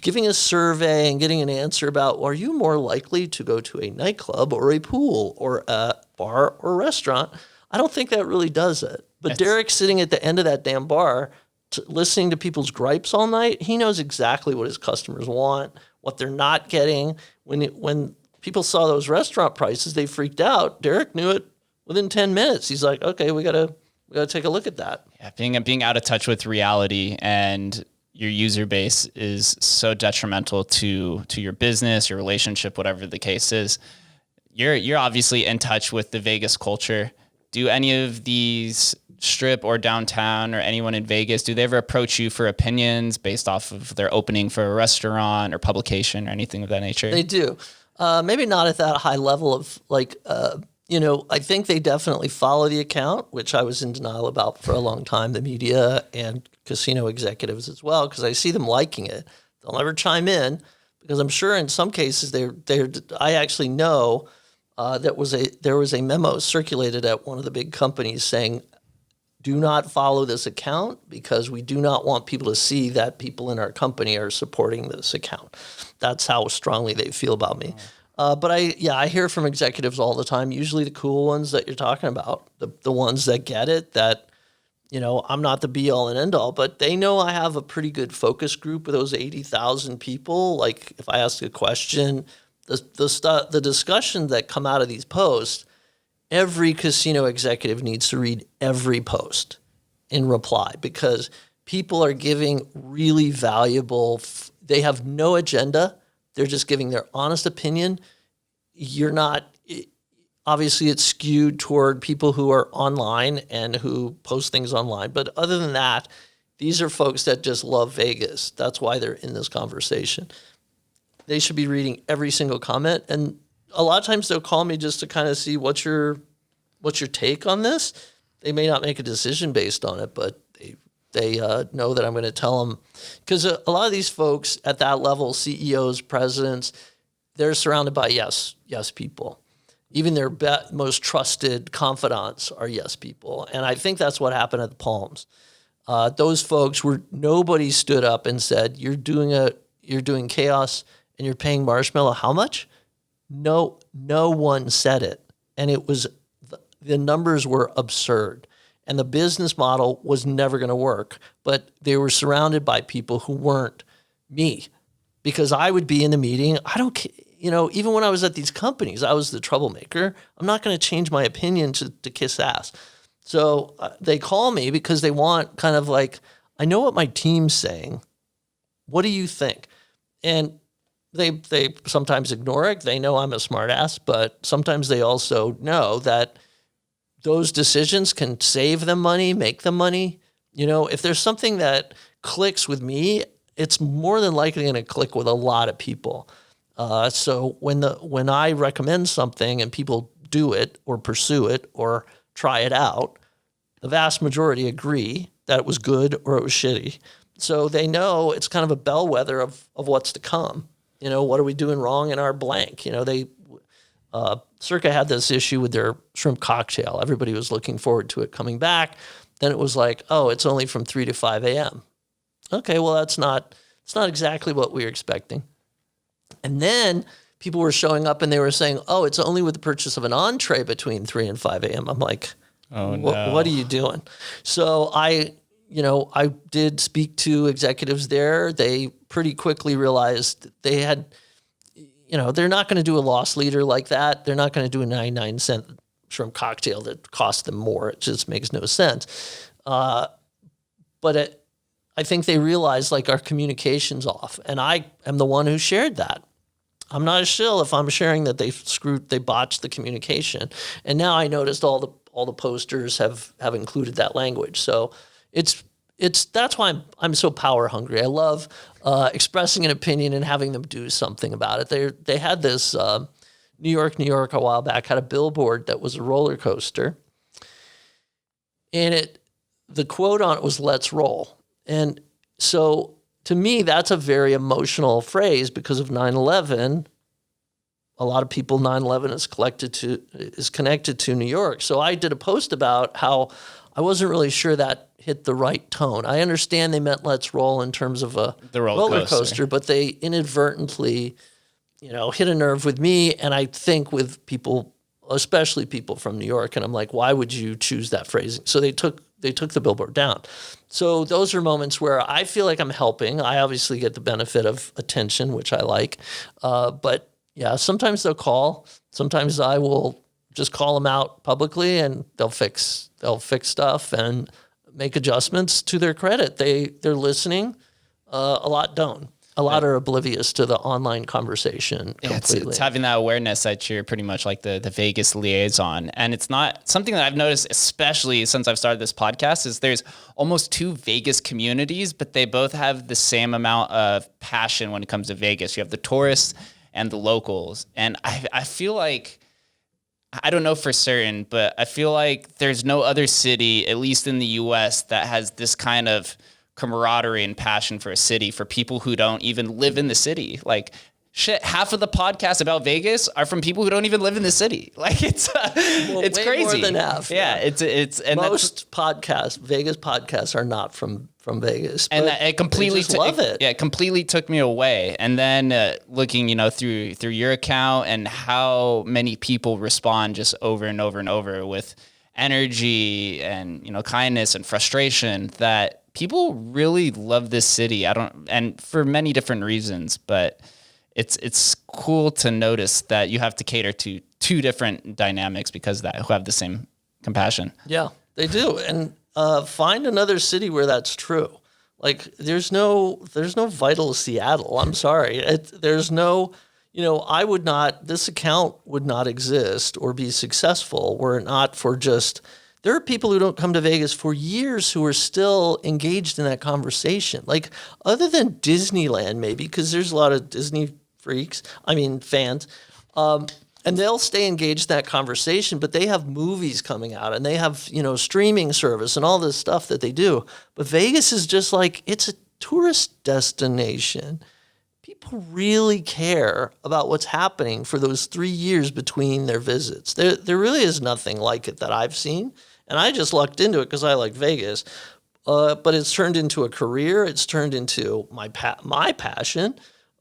giving a survey and getting an answer about, are you more likely to go to a nightclub or a pool or a bar or restaurant? I don't think that really does it. But Derek sitting at the end of that damn bar, listening to people's gripes all night, he knows exactly what his customers want, what they're not getting. When people saw those restaurant prices, they freaked out. Derek knew it within 10 minutes. He's like, okay, we gotta take a look at that. Yeah, being out of touch with reality and your user base is so detrimental to your business, your relationship, whatever the case is. You're obviously in touch with the Vegas culture. Do any of these Strip or downtown or anyone in Vegas, do they ever approach you for opinions based off of their opening for a restaurant or publication or anything of that nature? They do. Maybe not at that high level of I think they definitely follow the account, which I was in denial about for a long time, the media and casino executives as well, because I see them liking it. They'll never chime in because I'm sure in some cases I actually know there was a memo circulated at one of the big companies saying, do not follow this account because we do not want people to see that people in our company are supporting this account. That's how strongly they feel about me. But I hear from executives all the time, usually the cool ones that you're talking about, the ones that get it, that, I'm not the be all and end all, but they know I have a pretty good focus group of those 80,000 people. Like if I ask a question, the discussions that come out of these posts, every casino executive needs to read every post in reply because people are giving really valuable, they have no agenda. They're just giving their honest opinion. Obviously it's skewed toward people who are online and who post things online. But other than that, these are folks that just love Vegas. That's why they're in this conversation. They should be reading every single comment. And a lot of times they'll call me just to kind of see what's your take on this. They may not make a decision based on it, but they know that I'm going to tell them. Because a lot of these folks at that level, CEOs, presidents, they're surrounded by yes people. Even their most trusted confidants are yes people. And I think that's what happened at the Palms. Those folks nobody stood up and said, you're doing chaos and you're paying Marshmallow how much? No one said it. And it was, the numbers were absurd. And the business model was never going to work. But they were surrounded by people who weren't me. Because I would be in the meeting, even when I was at these companies, I was the troublemaker. I'm not going to change my opinion to kiss ass. So they call me because they want kind of like, I know what my team's saying. What do you think? And they sometimes ignore it. They know I'm a smart ass, but sometimes they also know that those decisions can save them money, make them money. If there's something that clicks with me, it's more than likely going to click with a lot of people. So when I recommend something and people do it or pursue it or try it out, the vast majority agree that it was good or it was shitty. So they know it's kind of a bellwether of what's to come. What are we doing wrong in our blank? Circa had this issue with their shrimp cocktail. Everybody was looking forward to it coming back. Then it was like, oh, it's only from 3 to 5 a.m. Okay, well, it's not exactly what we were expecting. And then people were showing up and they were saying, oh, it's only with the purchase of an entree between 3 and 5 a.m. I'm like, oh, no. What are you doing? So I did speak to executives there. They pretty quickly realized they had, they're not going to do a loss leader like that. They're not going to do a 99-cent shrimp cocktail that costs them more. It just makes no sense. But I think they realized like our communication's off. And I am the one who shared that. I'm not a shill if I'm sharing that they botched the communication. And now I noticed all the posters have included that language. So that's why I'm so power hungry. I love expressing an opinion and having them do something about it. They had this New York a while back had a billboard that was a roller coaster, and the quote on it was "Let's roll." And so to me, that's a very emotional phrase because of 9/11. a lot of people 9/11 is connected to New York. So I did a post about how I wasn't really sure that hit the right tone. I understand they meant let's roll in terms of the roller coaster, but they inadvertently, hit a nerve with me, and I think with people, especially people from New York. And I'm like, why would you choose that phrasing? So they took the billboard down. So those are moments where I feel like I'm helping. I obviously get the benefit of attention, which I like. But yeah, sometimes they'll call. Sometimes I will just call them out publicly, and they'll fix stuff and make adjustments to their credit. They're listening. A lot don't. A lot are oblivious to the online conversation completely. It's having that awareness that you're pretty much like the Vegas liaison. And it's not something that I've noticed, especially since I've started this podcast, is there's almost two Vegas communities, but they both have the same amount of passion when it comes to Vegas. You have the tourists and the locals. And I feel like, I don't know for certain, but I feel like there's no other city, at least in the US, that has this kind of camaraderie and passion for a city for people who don't even live in the city. Like, shit, half of the podcasts about Vegas are from people who don't even live in the city. Like, it's way crazy. More than half. Yeah, it's and most Vegas podcasts are not from Vegas, and that it completely love it. Yeah, it completely took me away. And then looking, through your account and how many people respond just over and over and over with energy and kindness and frustration, that people really love this city. And for many different reasons, but it's cool to notice that you have to cater to two different dynamics because of that, who have the same compassion. Yeah, they do. And find another city where that's true. Like, there's no vital Seattle. I'm sorry. There's no, this account would not exist or be successful were it not for just, there are people who don't come to Vegas for years who are still engaged in that conversation. Like, other than Disneyland, maybe, because there's a lot of Disney fans, and they'll stay engaged in that conversation, but they have movies coming out and they have, streaming service and all this stuff that they do. But Vegas is just like, it's a tourist destination. People really care about what's happening for those 3 years between their visits. There really is nothing like it that I've seen. And I just lucked into it because I like Vegas. But it's turned into a career. It's turned into my passion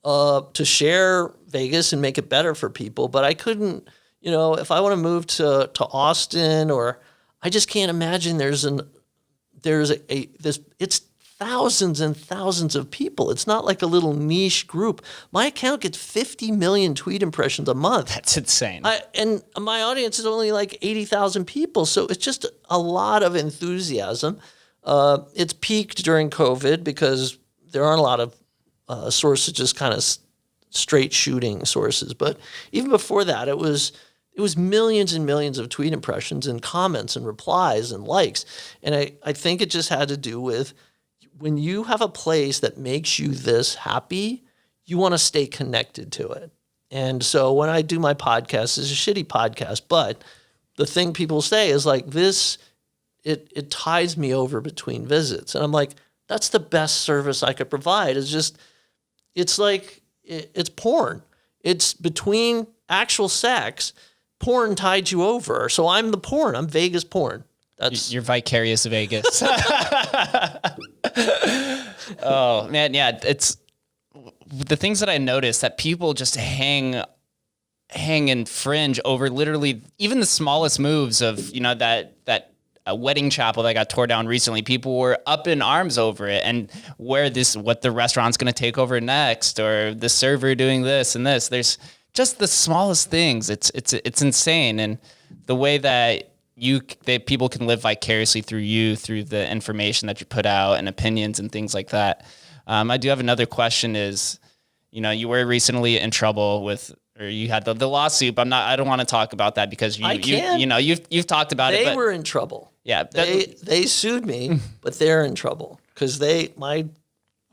to share Vegas and make it better for people. But I couldn't, if I want to move to Austin, or I just can't imagine it's thousands and thousands of people. It's not like a little niche group. My account gets 50 million tweet impressions a month. That's insane. And my audience is only like 80,000 people. So it's just a lot of enthusiasm. It's peaked during COVID because there aren't a lot of sources, just kind of straight shooting sources. But even before that, it was millions and millions of tweet impressions and comments and replies and likes. And I think it just had to do with, when you have a place that makes you this happy, you want to stay connected to it. And so when I do my podcast, it's a shitty podcast, but the thing people say is like, this, it ties me over between visits. And I'm like, that's the best service I could provide. It's like, it's porn. It's between actual sex. Porn tied you over. So I'm the porn. I'm Vegas porn. You're vicarious Vegas. Oh man, yeah. It's the things that I noticed that people just hang and fringe over literally even the smallest moves of, that a wedding chapel that got tore down recently. People were up in arms over it, and what the restaurant's going to take over next, or the server doing this and this. There's just the smallest things. It's insane. And the way that people can live vicariously through you, through the information that you put out and opinions and things like that. I do have another question is, you were recently in trouble or you had the lawsuit, but I don't want to talk about that because you've talked about it. They were in trouble. Yeah. They sued me, but they're in trouble because I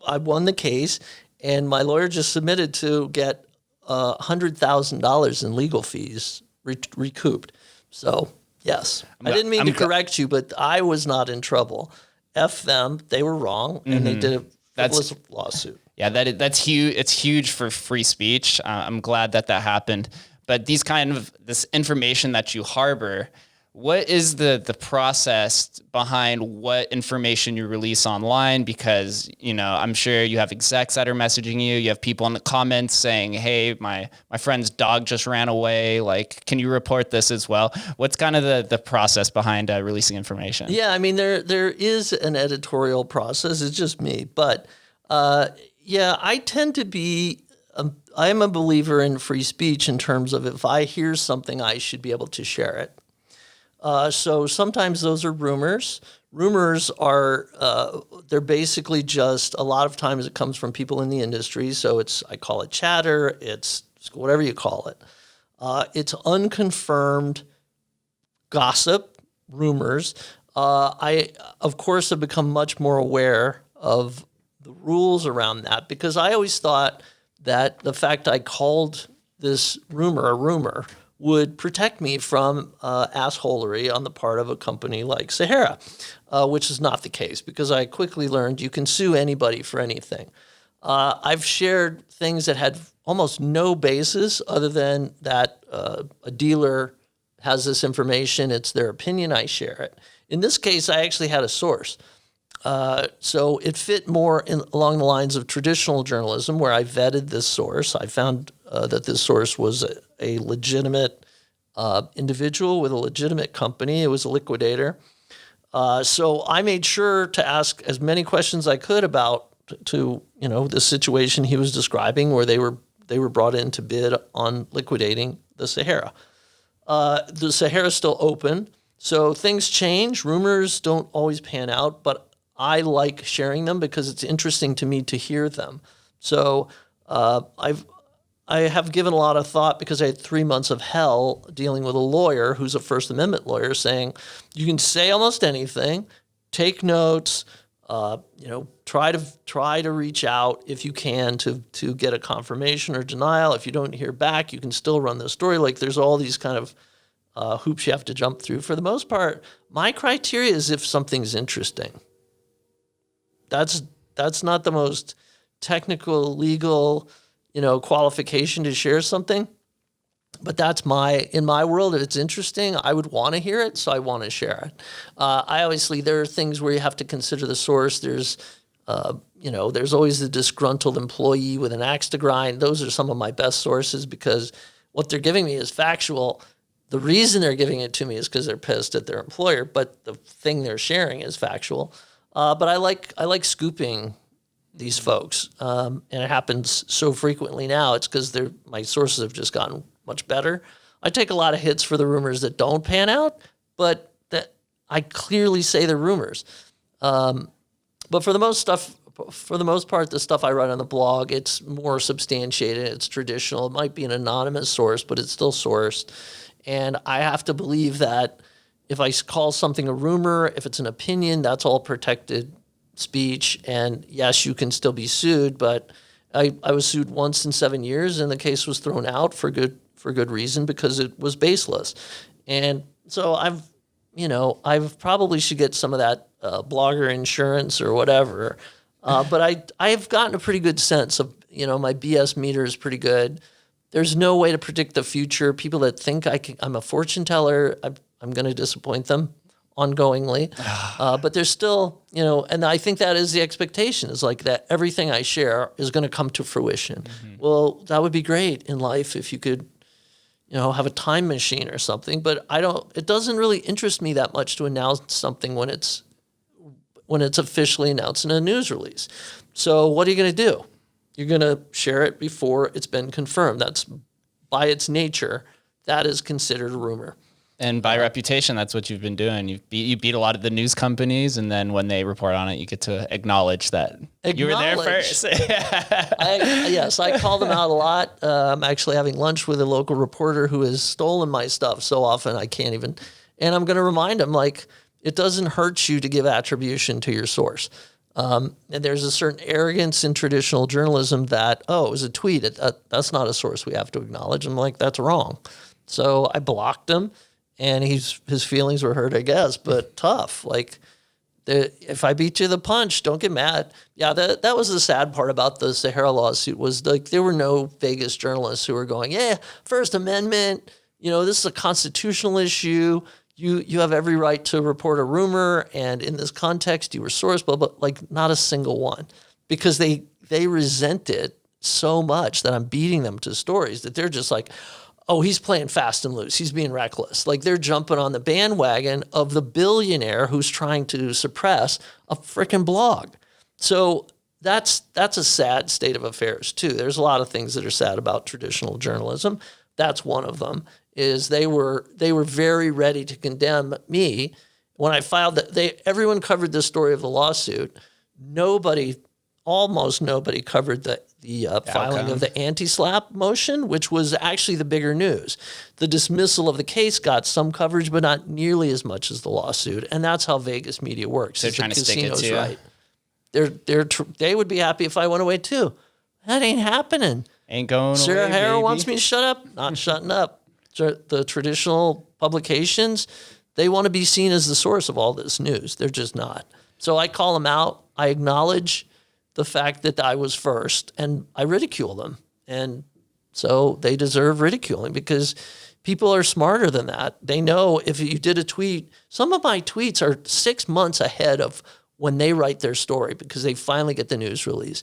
won the case, and my lawyer just submitted to get $100,000 in legal fees recouped. So, yes, I didn't mean to correct you, but I was not in trouble. F them. They were wrong, and they did a frivolous lawsuit. Yeah, that's huge. It's huge for free speech. I'm glad that happened. But this information that you harbor, what is the process behind what information you release online? Because, I'm sure you have execs that are messaging you. You have people in the comments saying, hey, my friend's dog just ran away. Like, can you report this as well? What's kind of the process behind releasing information? Yeah, I mean, there is an editorial process. It's just me. But I tend to be, I'm a believer in free speech in terms of if I hear something, I should be able to share it. So sometimes those are rumors. Rumors are, they're basically just, a lot of times it comes from people in the industry. So I call it chatter, it's whatever you call it. It's unconfirmed gossip, rumors. I, of course, have become much more aware of the rules around that because I always thought that the fact I called this rumor a rumor would protect me from assholery on the part of a company like Sahara, which is not the case because I quickly learned you can sue anybody for anything. I've shared things that had almost no basis other than that a dealer has this information, it's their opinion, I share it. In this case, I actually had a source. So it fit more along the lines of traditional journalism where I vetted this source. I found that this source was a legitimate individual with a legitimate company. It was a liquidator. So I made sure to ask as many questions I could about the situation he was describing where they were brought in to bid on liquidating the Sahara. The Sahara is still open. So things change. Rumors don't always pan out, but I like sharing them because it's interesting to me to hear them. So I have given a lot of thought because I had 3 months of hell dealing with a lawyer who's a First Amendment lawyer saying you can say almost anything, take notes, try to reach out if you can to get a confirmation or denial. If you don't hear back, you can still run the story. Like there's all these kind of hoops you have to jump through. For the most part, my criteria is if something's interesting. That's not the most technical, legal, qualification to share something. But in my world, if it's interesting, I would want to hear it, so I want to share it. Obviously, there are things where you have to consider the source. There's always the disgruntled employee with an axe to grind. Those are some of my best sources because what they're giving me is factual. The reason they're giving it to me is because they're pissed at their employer, but the thing they're sharing is factual. But I like scooping these folks, and it happens so frequently now. It's because my sources have just gotten much better. I take a lot of hits for the rumors that don't pan out, but that I clearly say they're rumors. But for the most part, the stuff I write on the blog, it's more substantiated. It's traditional. It might be an anonymous source, but it's still sourced. And I have to believe that if I call something a rumor, if it's an opinion, that's all protected speech. And yes, you can still be sued, but I was sued once in 7 years, and the case was thrown out for good reason because it was baseless. And so I've probably should get some of that blogger insurance or whatever. But I've gotten a pretty good sense of, my BS meter is pretty good. There's no way to predict the future. People that think I'm a fortune teller, I'm going to disappoint them ongoingly. But there's still, and I think that is the expectation, is like that everything I share is going to come to fruition. Mm-hmm. Well, that would be great in life if you could, have a time machine or something. But it doesn't really interest me that much to announce something when it's officially announced in a news release. So what are you going to do? You're going to share it before it's been confirmed. That's, by its nature, that is considered a rumor. And by reputation, that's what you've been doing. You beat a lot of the news companies, and then when they report on it, you get to acknowledge that you were there first. Yes, I call them out a lot. I'm actually having lunch with a local reporter who has stolen my stuff so often I can't even. And I'm going to remind him, it doesn't hurt you to give attribution to your source. And there's a certain arrogance in traditional journalism that, it was a tweet. That's not a source we have to acknowledge. I'm like, that's wrong. So I blocked him, and his feelings were hurt, I guess, but tough. If I beat you to the punch, don't get mad. Yeah, that was the sad part about the Sahara lawsuit was like there were no Vegas journalists who were going, yeah, First Amendment, this is a constitutional issue. You have every right to report a rumor, and in this context, you were sourced, but like not a single one, because they resent it so much that I'm beating them to stories that they're just like, oh, he's playing fast and loose. He's being reckless. Like they're jumping on the bandwagon of the billionaire who's trying to suppress a freaking blog. So that's a sad state of affairs too. There's a lot of things that are sad about traditional journalism. That's one of them. Is they were very ready to condemn me when I filed that. Everyone covered the story of the lawsuit. Almost nobody covered the filing of the anti-SLAPP motion, which was actually the bigger news. The dismissal of the case got some coverage, but not nearly as much as the lawsuit. And that's how Vegas media works. They're trying to stick it to you. Right. They would be happy if I went away too. That ain't happening. Ain't going Sarah away, Harrow baby. wants me to shut up. Not shutting up. The traditional publications, they want to be seen as the source of all this news. They're just not. So I call them out. I acknowledge the fact that I was first, and I ridicule them. And so they deserve ridiculing because people are smarter than that. They know if you did a tweet, some of my tweets are 6 months ahead of when they write their story because they finally get the news release.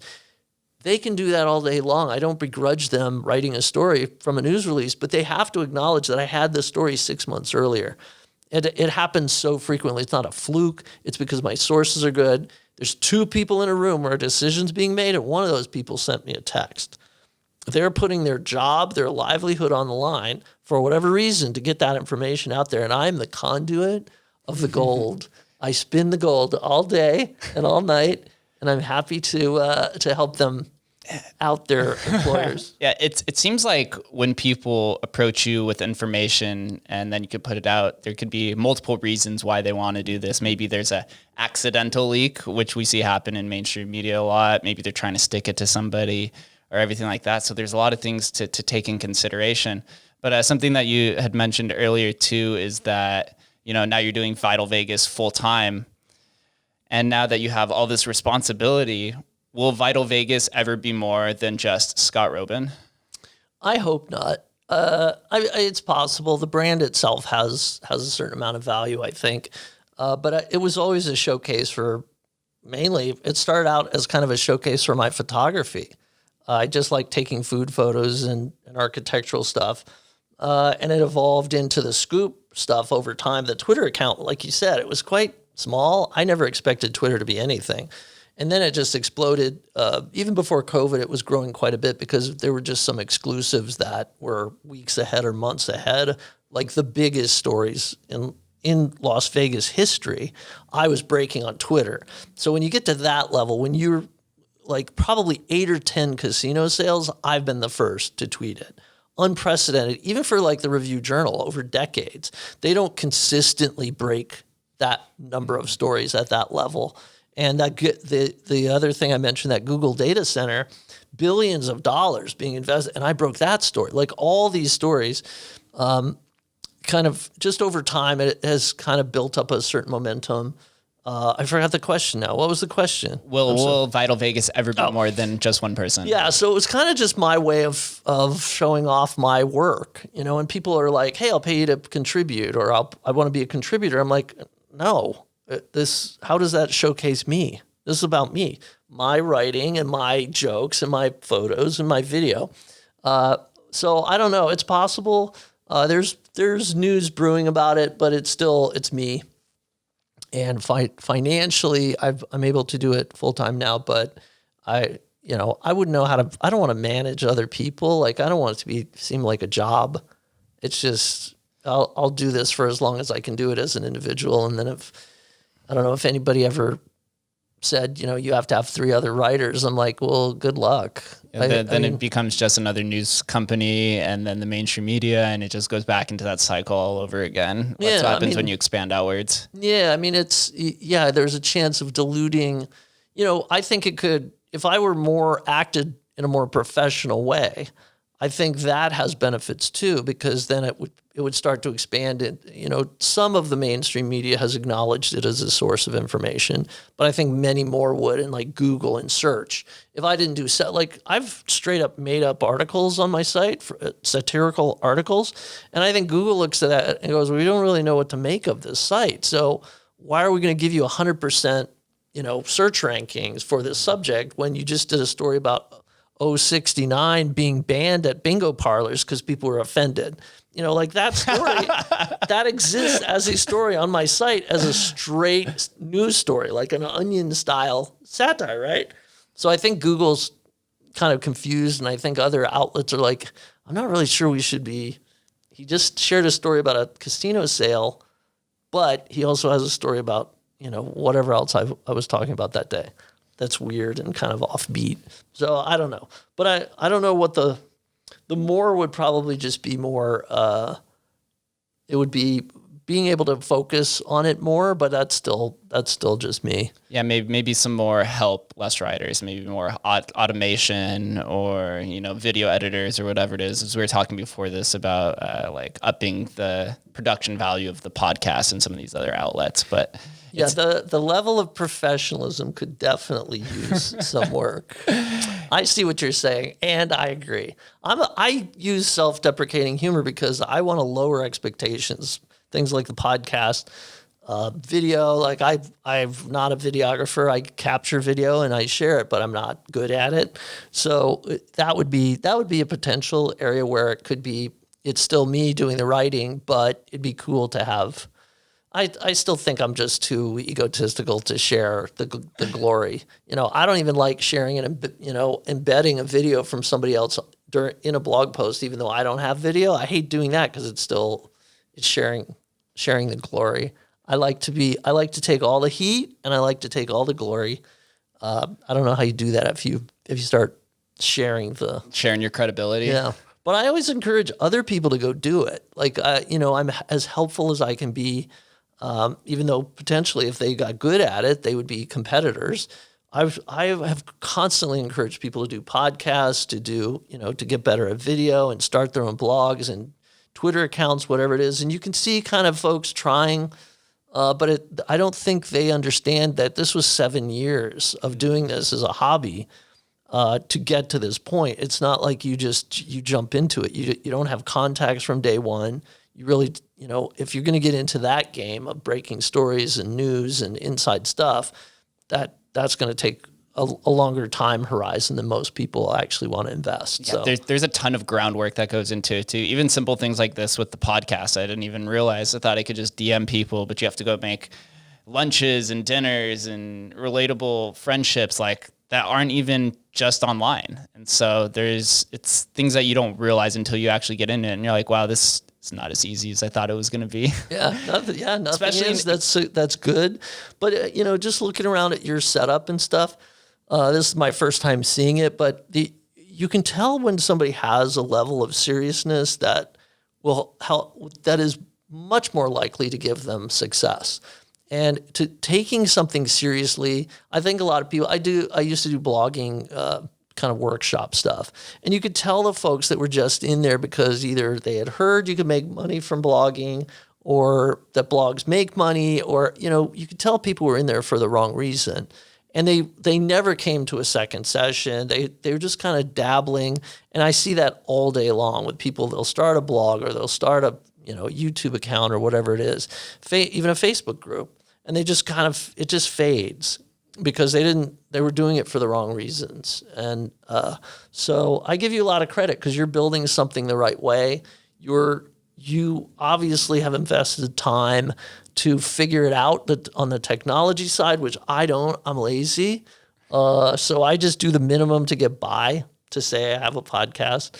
They can do that all day long. I don't begrudge them writing a story from a news release, but they have to acknowledge that I had the story 6 months earlier. It happens so frequently. It's not a fluke. It's because my sources are good. There's 2 people in a room where a decision's being made, and one of those people sent me a text. They're putting their job, their livelihood on the line for whatever reason to get that information out there, and I'm the conduit of the gold. I spin the gold all day and all night, and I'm happy to help them out their employers. Yeah, it seems like when people approach you with information and then you could put it out, there could be multiple reasons why they want to do this. Maybe there's a accidental leak, which we see happen in mainstream media a lot. Maybe they're trying to stick it to somebody or everything like that. So there's a lot of things to take in consideration. But something that you had mentioned earlier too is that, now you're doing Vital Vegas full time. And now that you have all this responsibility, will Vital Vegas ever be more than just Scott Roeben? I hope not. It's possible. The brand itself has a certain amount of value, I think. But it was always a showcase for, mainly, it started out as kind of a showcase for my photography. I just like taking food photos and architectural stuff. And it evolved into the scoop stuff over time. The Twitter account, like you said, it was quite small. I never expected Twitter to be anything. And then it just exploded. Even before COVID, it was growing quite a bit because there were just some exclusives that were weeks ahead or months ahead, like the biggest stories in Las Vegas history, I was breaking on Twitter. So when you get to that level, when you're like probably 8 or 10 casino sales, I've been the first to tweet it. Unprecedented, even for like the Review Journal over decades. They don't consistently break that number of stories at that level. And the other thing I mentioned, that Google data center, billions of dollars being invested, and I broke that story. Like all these stories, kind of just over time, it has kind of built up a certain momentum. I forgot the question now. What was the question? Will Vital Vegas ever be more than just one person? Yeah, so it was kind of just my way of showing off my work, and people are like, hey, I'll pay you to contribute, or I want to be a contributor. I'm like, no. How does that showcase me? This is about me, my writing and my jokes and my photos and my video. So I don't know. It's possible. There's news brewing about it, but it's me. And financially, I'm able to do it full time now. But I wouldn't know how to. I don't want to manage other people. Like I don't want it to seem like a job. It's just I'll do this for as long as I can do it as an individual, and then I don't know if anybody ever said, you have to have 3 other writers. I'm like, well, good luck. Yeah, then it becomes just another news company and then the mainstream media, and it just goes back into that cycle all over again. That's what happens when you expand outwards. Yeah, there's a chance of diluting. I think it could, if I were acted in a more professional way, I think that has benefits too, because then it would it would start to expand it. Some of the mainstream media has acknowledged it as a source of information, but I think many more would, in like Google and search. If I didn't do I've straight up made up articles on my site, satirical articles, and I think Google looks at that and goes, "We don't really know what to make of this site. So why are we going to give you 100%, search rankings for this subject when you just did a story about 069 being banned at bingo parlors because people were offended?" That story, that exists as a story on my site as a straight news story, like an Onion-style satire, right? So I think Google's kind of confused, and I think other outlets are like, I'm not really sure we should be. He just shared a story about a casino sale, but he also has a story about, whatever else I was talking about that day. That's weird and kind of offbeat. So I don't know. But I don't know what the more would probably just be more, it would be being able to focus on it more, but that's still just me. Yeah, maybe some more help, less writers, maybe more automation or, video editors or whatever it is. As we were talking before this about like upping the production value of the podcast and some of these other outlets. But yeah, the level of professionalism could definitely use some work. I see what you're saying, and I agree. I use self-deprecating humor because I want to lower expectations. Things like the podcast, video. Like I'm not a videographer. I capture video and I share it, but I'm not good at it. So that would be a potential area where it could be. It's still me doing the writing, but it'd be cool to have. I still think I'm just too egotistical to share the glory. I don't even like sharing and embedding a video from somebody else in a blog post, even though I don't have video. I hate doing that because it's sharing the glory. I like to take all the heat and I like to take all the glory. I don't know how you do that if you start sharing your credibility. Yeah. But I always encourage other people to go do it. Like, I'm as helpful as I can be. Even though potentially if they got good at it, they would be competitors. I have constantly encouraged people to do podcasts, to get better at video and start their own blogs and Twitter accounts, whatever it is. And you can see kind of folks trying, but I don't think they understand that this was 7 years of doing this as a hobby to get to this point. It's not like you jump into it. You don't have contacts from day one. You really, if you're going to get into that game of breaking stories and news and inside stuff, that's going to take a longer time horizon than most people actually want to invest. Yeah, so there's a ton of groundwork that goes into it too. Even simple things like this with the podcast, I didn't even realize. I thought I could just DM people, but you have to go make lunches and dinners and relatable friendships like that aren't even just online. And so it's things that you don't realize until you actually get in it, and you're like, wow, this is not as easy as I thought it was going to be. Nothing is. That's good. But just looking around at your setup and stuff, this is my first time seeing it, but you can tell when somebody has a level of seriousness that is much more likely to give them success. And to taking something seriously, I think a lot of people, I used to do blogging kind of workshop stuff. And you could tell the folks that were just in there because either they had heard you could make money from blogging or that blogs make money, or, you could tell people were in there for the wrong reason. And they never came to a second session. They were just kind of dabbling. And I see that all day long with people. They'll start a blog or they'll start a YouTube account or whatever it is, even a Facebook group. And they just it just fades because they were doing it for the wrong reasons. And so I give you a lot of credit because you're building something the right way. You obviously have invested time to figure it out on the technology side, which I don't. I'm lazy. So I just do the minimum to get by, to say I have a podcast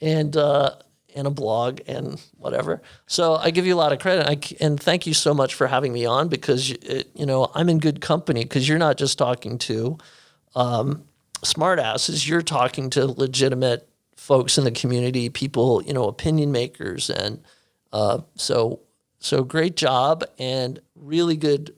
and a blog and whatever. So I give you a lot of credit. And thank you so much for having me on because, I'm in good company because you're not just talking to smartasses. You're talking to legitimate folks in the community, people, opinion makers. And so great job and really good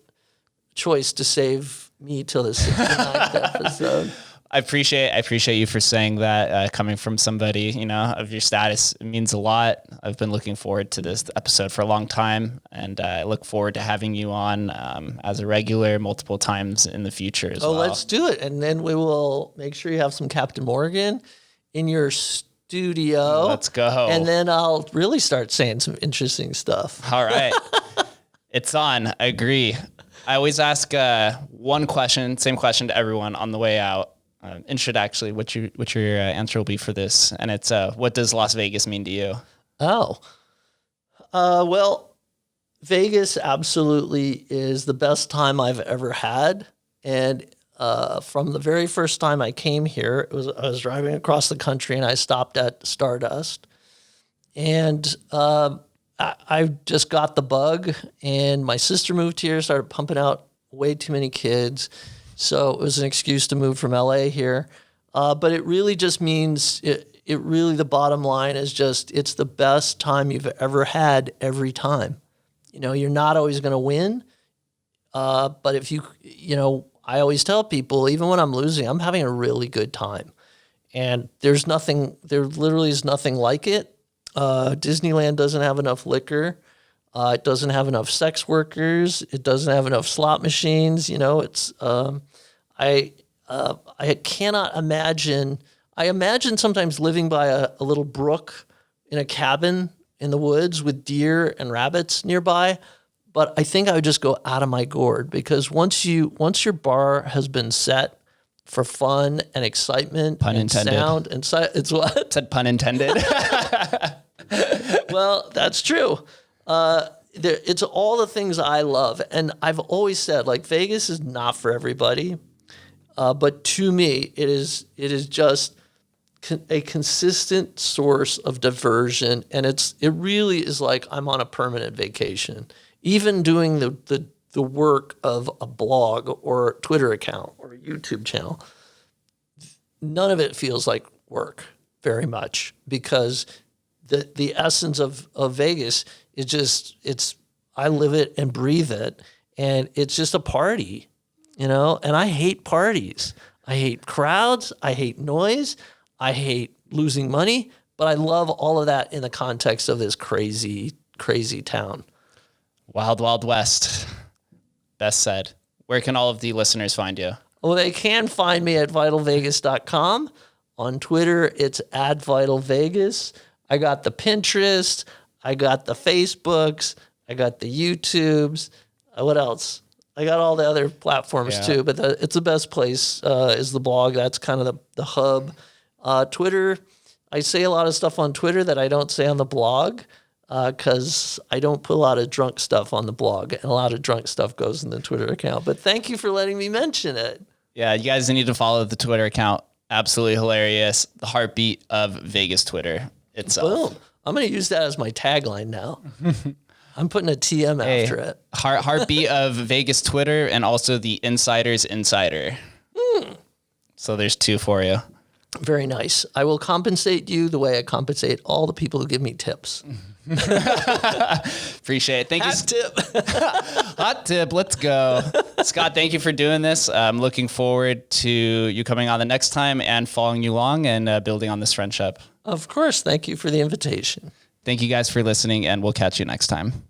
choice to save me till the 69th episode. I appreciate you for saying that. Coming from somebody, you know, of your status, it means a lot. I've been looking forward to this episode for a long time, and I look forward to having you on as a regular multiple times in the future as well. Let's do it. And then we will make sure you have some Captain Morgan in your studio. Let's go. And then I'll really start saying some interesting stuff. All right. It's on. I agree. I always ask one question, same question to everyone on the way out. And should actually, what your answer will be for this, and it's what does Las Vegas mean to you? Well, Vegas absolutely is the best time I've ever had, and from the very first time I came here, I was driving across the country and I stopped at Stardust, and I just got the bug, and my sister moved here, started pumping out way too many kids. So it was an excuse to move from LA here. But it really just means, it really, the bottom line is just, it's the best time you've ever had every time. You know, you're not always going to win. But if you know, I always tell people, even when I'm losing, I'm having a really good time. And there literally is nothing like it. Disneyland doesn't have enough liquor. It doesn't have enough sex workers. It doesn't have enough slot machines. You know, it's I cannot imagine. I imagine sometimes living by a little brook in a cabin in the woods with deer and rabbits nearby. But I think I would just go out of my gourd, because once your bar has been set for fun and excitement, pun and intended. Sound and it's what? Said pun intended. Well, that's true. It's all the things I love. And I've always said, like, Vegas is not for everybody. But to me, it is just a consistent source of diversion. And it really is like I'm on a permanent vacation. Even doing the work of a blog or Twitter account or a YouTube channel, none of it feels like work very much, because the essence of Vegas is just, I live it and breathe it, and it's just a party, you know? And I hate parties. I hate crowds. I hate noise. I hate losing money, but I love all of that in the context of this crazy, crazy town. Wild, Wild West. Best said. Where can all of the listeners find you? Well, they can find me at vitalvegas.com. On Twitter, it's @VitalVegas. I got the Pinterest. I got the Facebooks. I got the YouTubes. What else? I got all the other platforms too, but it's the best place is the blog. That's kind of the hub. Twitter, I say a lot of stuff on Twitter that I don't say on the blog, because I don't put a lot of drunk stuff on the blog, and a lot of drunk stuff goes in the Twitter account. But thank you for letting me mention it. Yeah, you guys need to follow the Twitter account. Absolutely hilarious. The heartbeat of Vegas Twitter itself. Boom. I'm going to use that as my tagline now. I'm putting a TM after it. Heartbeat of Vegas Twitter, and also the Insider's Insider. So there's two for you. Very nice. I will compensate you the way I compensate all the people who give me tips. Appreciate it. Thank you. Hot tip. Hot tip. Let's go. Scott, thank you for doing this. I'm looking forward to you coming on the next time and following you along and building on this friendship. Of course. Thank you for the invitation. Thank you guys for listening, and we'll catch you next time.